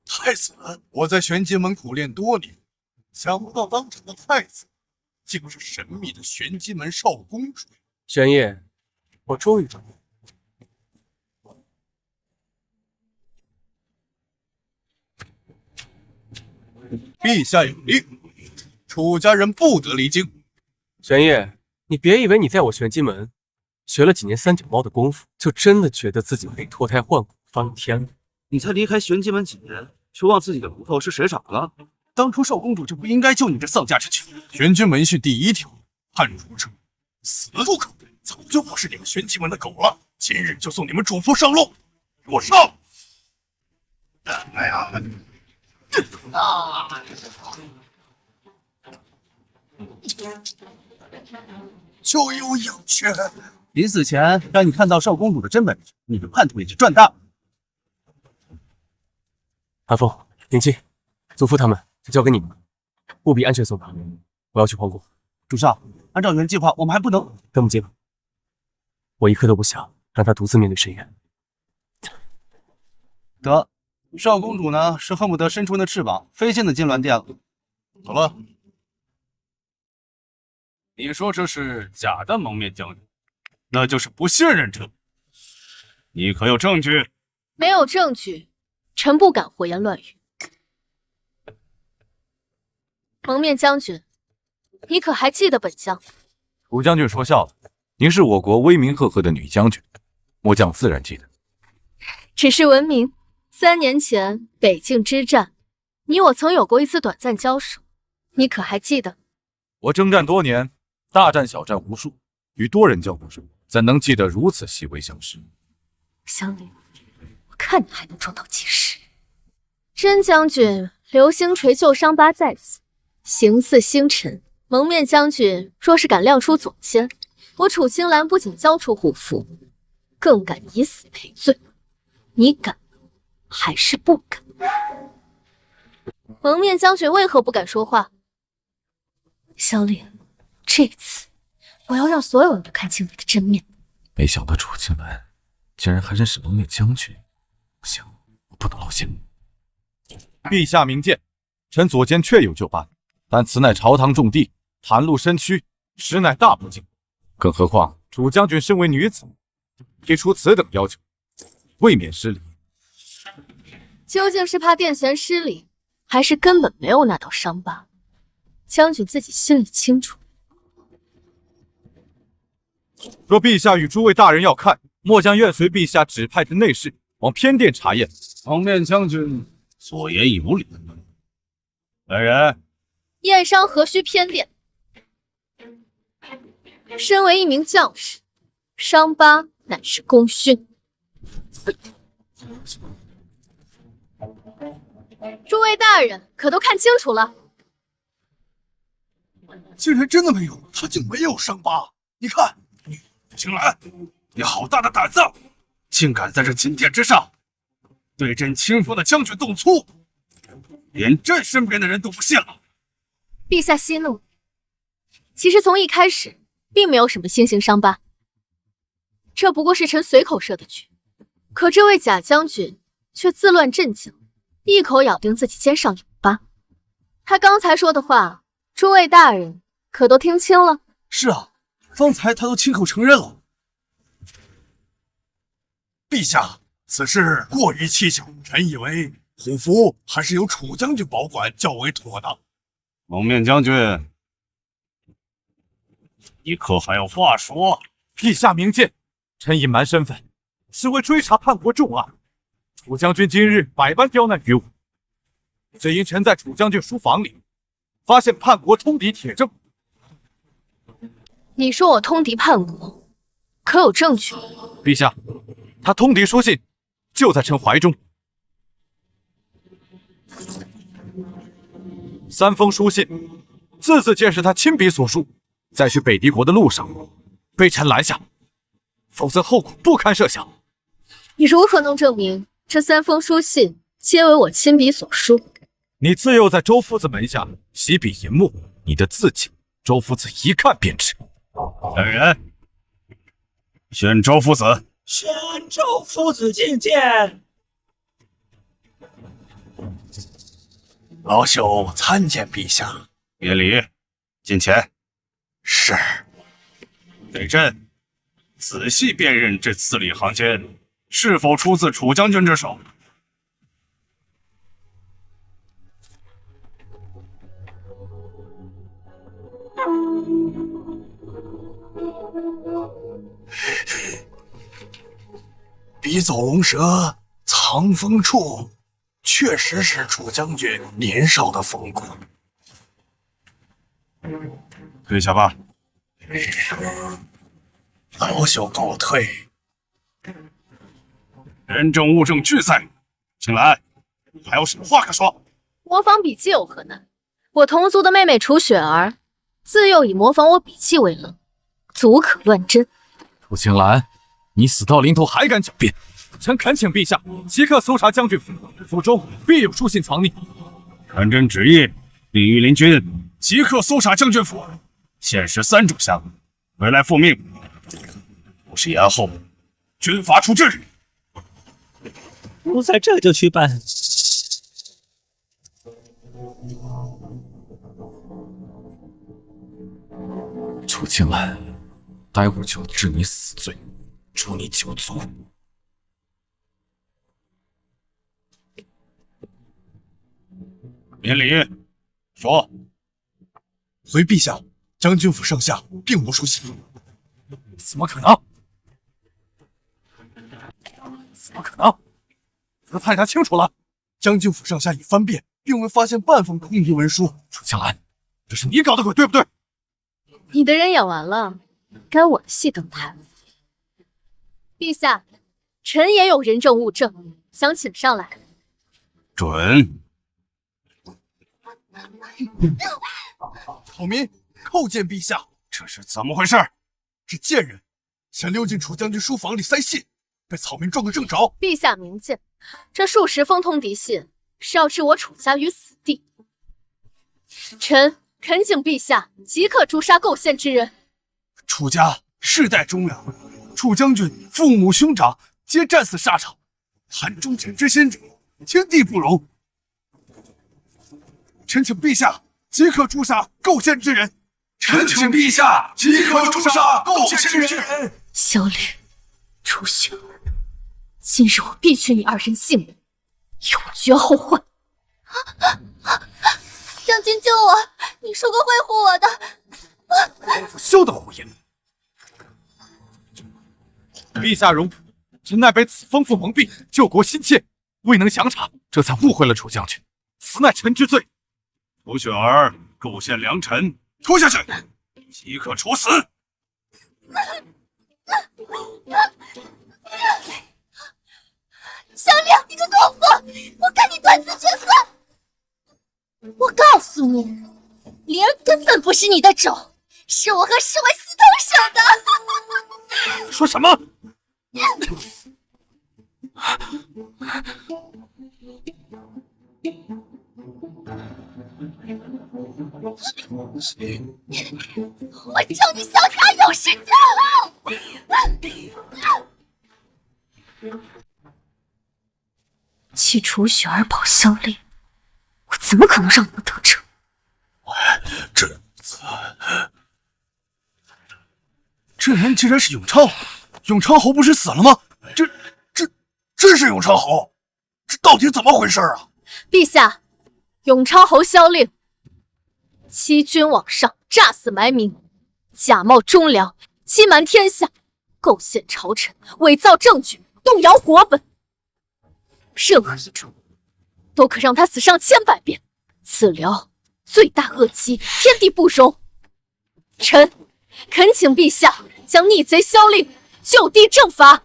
太子，我在玄机门苦练多年，想不到当朝的太子竟是神秘的玄机门少公主。玄烨，我终于懂了。陛下有令，楚家人不得离京。玄烨，你别以为你在我玄机门学了几年三脚猫的功夫，就真的觉得自己可以脱胎换骨翻天了。你才离开玄机门几年，却忘自己的骨头是谁长了？当初少公主就不应该救你这丧家之妻。玄机门训第1条，叛儒者死不可。早就不是你们玄机门的狗了，今日就送你们主仆上路。给我上！哎呀！就有养权。临死前让你看到少公主的真本事，你的叛徒也就赚大了。韩风、林七，祖父他们就交给你们了，务必安全送达。我要去皇宫。主上，按照原计划，我们还不能等不及了。我一刻都不想让他独自面对深渊。得，少公主呢是恨不得伸出那翅膀飞进那金銮殿了。走了。你说这是假的蒙面将军，那就是不信任者。你可有证据？没有证据，臣不敢胡言乱语。蒙面将军，你可还记得本将？楚将军说笑了，您是我国威名赫赫的女将军，末将自然记得。只是闻名。3年前北境之战，你我曾有过一次短暂交手，你可还记得？我征战多年，大战小战无数，与多人交过手，怎能记得如此细微相识？香菱，我看你还能装到几时？甄将军流星锤旧伤疤在此，形似星辰。蒙面将军若是敢亮出左肩，我楚青兰不仅交出护符，更敢以死赔罪。你敢还是不敢？蒙面将军为何不敢说话？香菱，这次我要让所有人都看清你的真面目。没想到楚青兰竟然还认识蒙面将军，不行，我不能露馅。陛下明鉴，臣左肩确有旧疤，但此乃朝堂重地，袒露身躯，实乃大不敬。更何况楚将军身为女子，提出此等要求，未免失礼。究竟是怕殿前失礼，还是根本没有那道伤疤？将军自己心里清楚。若陛下与诸位大人要看，末将愿随陛下指派的内侍往偏殿查验。蒙面将军所言有理。来人，验伤何须偏殿？身为一名将士，伤疤乃是功勋。诸位大人可都看清楚了？竟然真的没有，他竟没有伤疤。你看，青兰，你好大的胆子，竟敢在这金殿之上对朕亲封的将军动粗，连朕身边的人都不信了。陛下息怒，其实从一开始并没有什么星形伤疤，这不过是臣随口设的局。可这位贾将军却自乱阵脚，一口咬定自己肩上有疤。他刚才说的话，诸位大人可都听清了？是啊，方才他都亲口承认了。陛下，此事过于蹊跷，臣以为虎符还是由楚将军保管较为妥当。蒙面将军，你可还有话说？陛下明鉴，臣隐瞒身份，是为追查叛国重案。楚将军今日百般刁难于我，只因臣在楚将军书房里发现叛国通敌铁证。你说我通敌叛国，可有证据？陛下，他通敌书信就在臣怀中。3封书信，字字皆是他亲笔所书，在去北狄国的路上被臣拦下，否则后果不堪设想。你如何能证明这3封书信皆为我亲笔所书？你自幼在周夫子门下习笔吟墨，你的字迹，周夫子一看便知。来人，宣周夫子。宣周夫子觐见。老朽参见陛下。免礼，进前。是。给朕仔细辨认这字里行间是否出自楚将军之手。笔走龙蛇藏锋处，确实是楚将军年少的风骨。退下吧。老朽告退。人证物证俱在，青兰，你还有什么话可说？模仿笔记有何难？我同族的妹妹楚雪儿，自幼以模仿我笔记为乐，足可乱真。楚青兰，你死到临头还敢狡辩！臣恳请陛下即刻搜查将军府，府中必有书信藏匿。传朕旨意，令御林军即刻搜查将军府，限时3炷香，回来复命。不是延后，军法处置。不在这就去办。楚青兰，待会就治你死罪，诛你9族。免礼，说。回陛下，将军府上下并无书信。怎么可能？怎么可能？我太查清楚了，将军府上下已翻遍，并未发现半封空遗文书。楚江兰，这是你搞的鬼，对不对？你的人演完了，该我的戏登台了。陛下，臣也有人证物证，想请上来。准。草民叩见陛下。这是怎么回事？这贱人想溜进楚将军书房里塞信，被草民撞个正着。陛下明鉴，这数十封通敌信是要置我楚家于死地。臣恳请陛下即刻诛杀构陷之人。楚家世代忠良，楚将军父母兄长皆战死沙场，含忠臣之心者，天地不容。臣请陛下即刻诛杀构陷之人。臣请陛下即刻诛杀构陷之人。萧烈、楚雪儿，今日我必取你二人性命，永绝后患。将军救我！你说过会护我的。休得胡言！陛下容仆，臣乃被此疯妇蒙蔽，救国心切，未能详查，这才误会了楚将军，此乃臣之罪。楚雪儿构陷良臣，拖下去，即刻处死！小亮，你个狗妇，我看你断子绝孙！我告诉你，灵儿根本不是你的种，是我和侍卫私通手的。说什么？我叫你小卡有事之后！弃楚雪儿保萧烈，我怎么可能让你们得逞？这人竟然是永昌！永昌侯不是死了吗？这是永昌侯，这到底怎么回事啊？陛下，永昌侯萧令欺君罔上，诈死埋名，假冒忠良，欺瞒天下，构陷朝臣，伪造证据，动摇国本。任何一种，都可让他死上千百遍。此辽罪大恶极，天地不容。臣恳请陛下将逆贼萧令就地正法。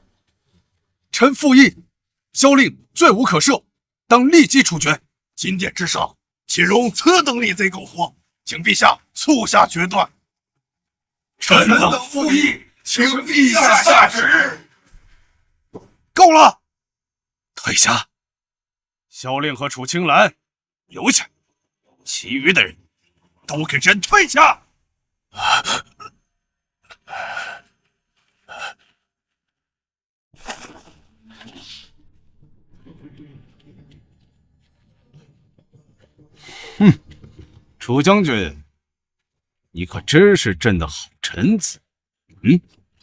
臣附议，萧令罪无可赦，当立即处决。金殿之上，岂容此等逆贼苟活？请陛下速下决断。臣等附议，请陛下下旨。够了！退下。萧令和楚青兰留下，其余的人都给朕退下。楚将军，你可真是朕的好臣子。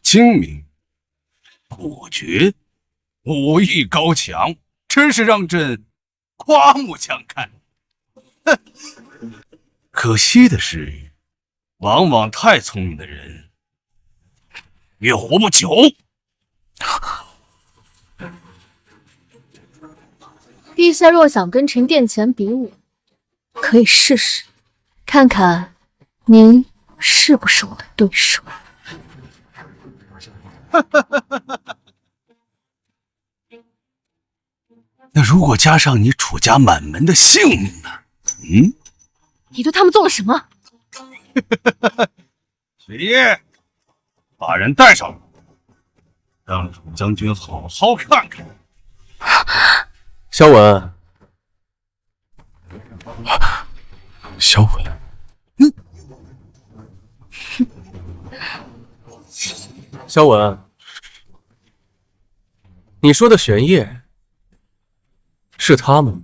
精明、果决、武艺高强，真是让朕刮目相看。可惜的是，往往太聪明的人越活不久。陛下若想跟臣殿前比武，可以试试，看看您是不是我的对手。那如果加上你楚家满门的性命呢？你对他们做了什么？雪弟，把人带上来，让楚将军好好看看。萧文，萧文，萧文，你说的玄烨是他吗？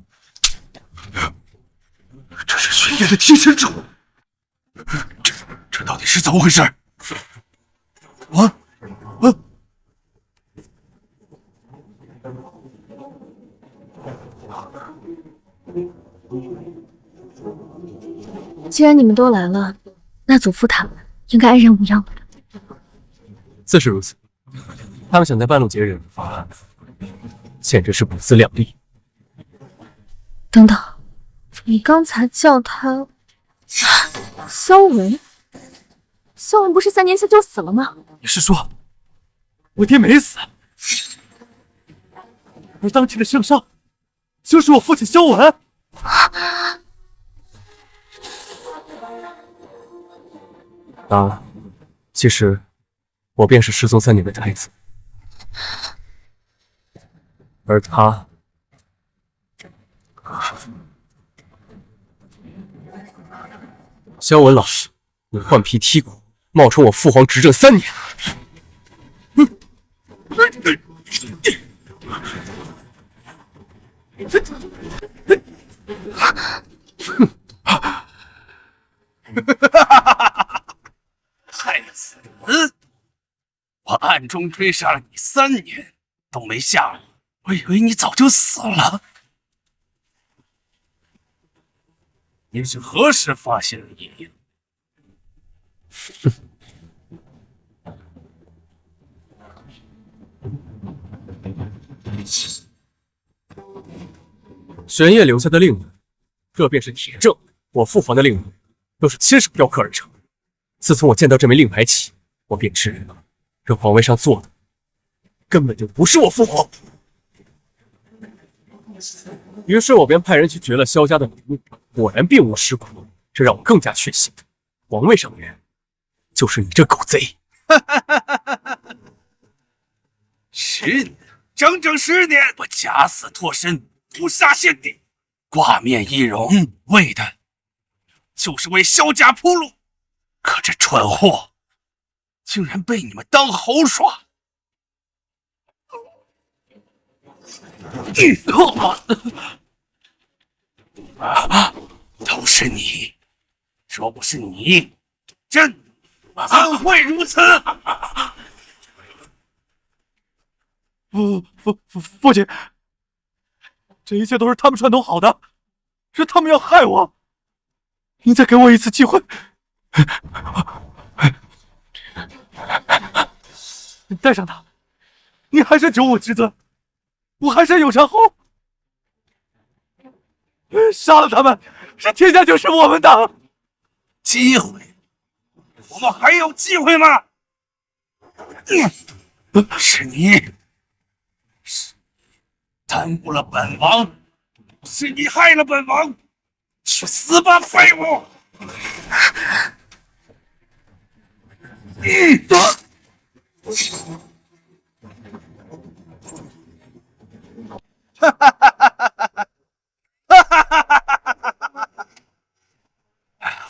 这是玄烨的替身之物，这到底是怎么回事？既然你们都来了，那祖父他们应该安然无恙了。自是如此。他们想在半路截人，简直是不自量力。等等，你刚才叫他萧文？萧文不是3年前就死了吗？你是说，我爹没死，而当今的圣上就是我父亲萧文？其实我便是失踪3年的太子，而他萧文老师，你换皮剔骨，冒充我父皇执政3年。太子，我暗中追杀了你3年都没下落，我以为你早就死了。你是何时发现的异样？玄烨留下的令文，这便是铁证。我父皇的令文都是亲手雕刻而成。自从我见到这枚令牌起，我便知这皇位上坐的根本就不是我父皇。于是我便派人去掘了萧家的陵墓，果然并无尸骨，这让我更加确信，皇位上的人就是你这狗贼。10年，整整10年，我假死脱身，诛杀先帝，挂面易容，为的就是为萧家铺路。可这蠢货竟然被你们当猴耍！都是你，若不是你，朕怎会如此？父亲，这一切都是他们串通好的，是他们要害我。您再给我一次机会。你带上他，你还是九五之尊，我还是永长后。杀了他们，这天下就是我们的。机会？我们还有机会吗？是你耽误了本王，是你害了本王，去死吧，废物！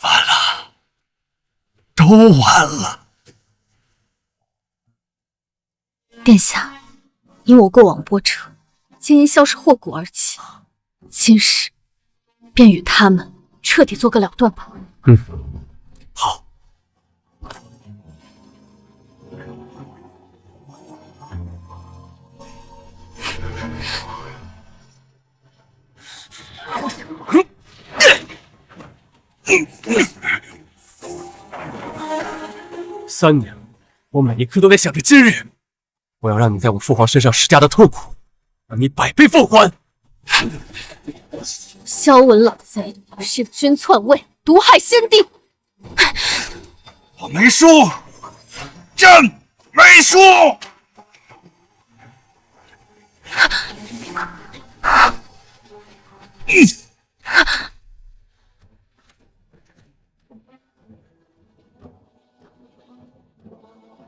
完了，都完了。殿下，因我过往波折，竟因萧氏祸国而起，今日便与他们彻底做个了断吧。好。3年了，我每一刻都在想着今日。我要让你在我父皇身上施加的痛苦，让你100倍奉还。萧文老贼，弑君篡位，毒害先帝。我没输，朕没输。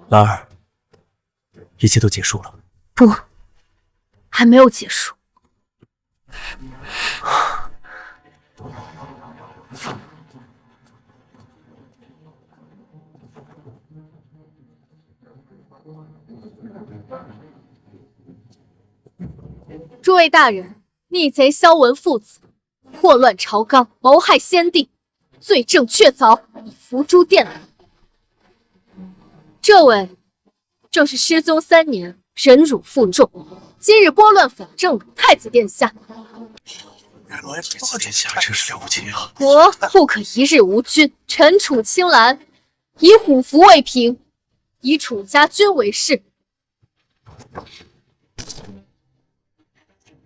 兰儿，一切都结束了。不，还没有结束。诸位大人，逆贼萧文父子祸乱朝纲，谋害先帝，罪证确凿，已伏诛殿里。这位正是失踪3年，忍辱负重，今日拨乱反正的太子殿下。殿下真是了不起啊！国不可一日无君。臣楚青兰以虎符为凭，以楚家军为誓，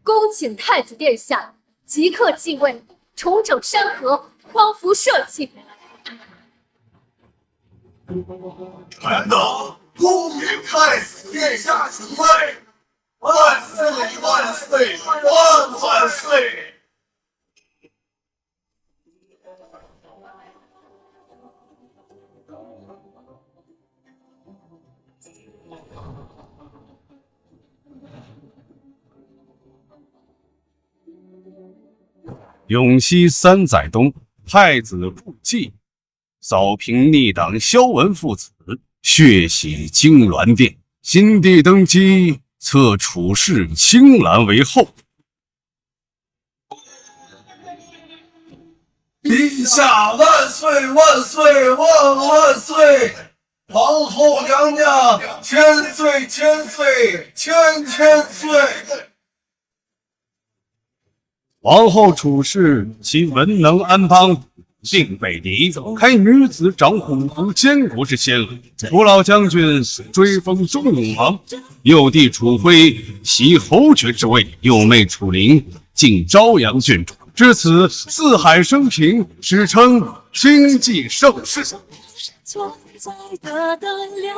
恭请太子殿下即刻继位，重整山河，匡扶社稷。臣等恭迎太子殿下即位，万岁万岁万万岁！永熙3载冬，太子不继，扫平逆党萧文父子，血洗金銮殿。新帝登基，册楚氏青兰为后。陛下万岁万岁万万岁！皇后娘娘千岁千岁千岁！皇后楚氏其文能安邦，定北狄，开女子掌虎符监国之先例。楚老将军追封中武王，幼弟楚辉袭侯爵之位，幼妹楚灵进昭阳郡主。至此四海升平，史称经济盛世。存在的亮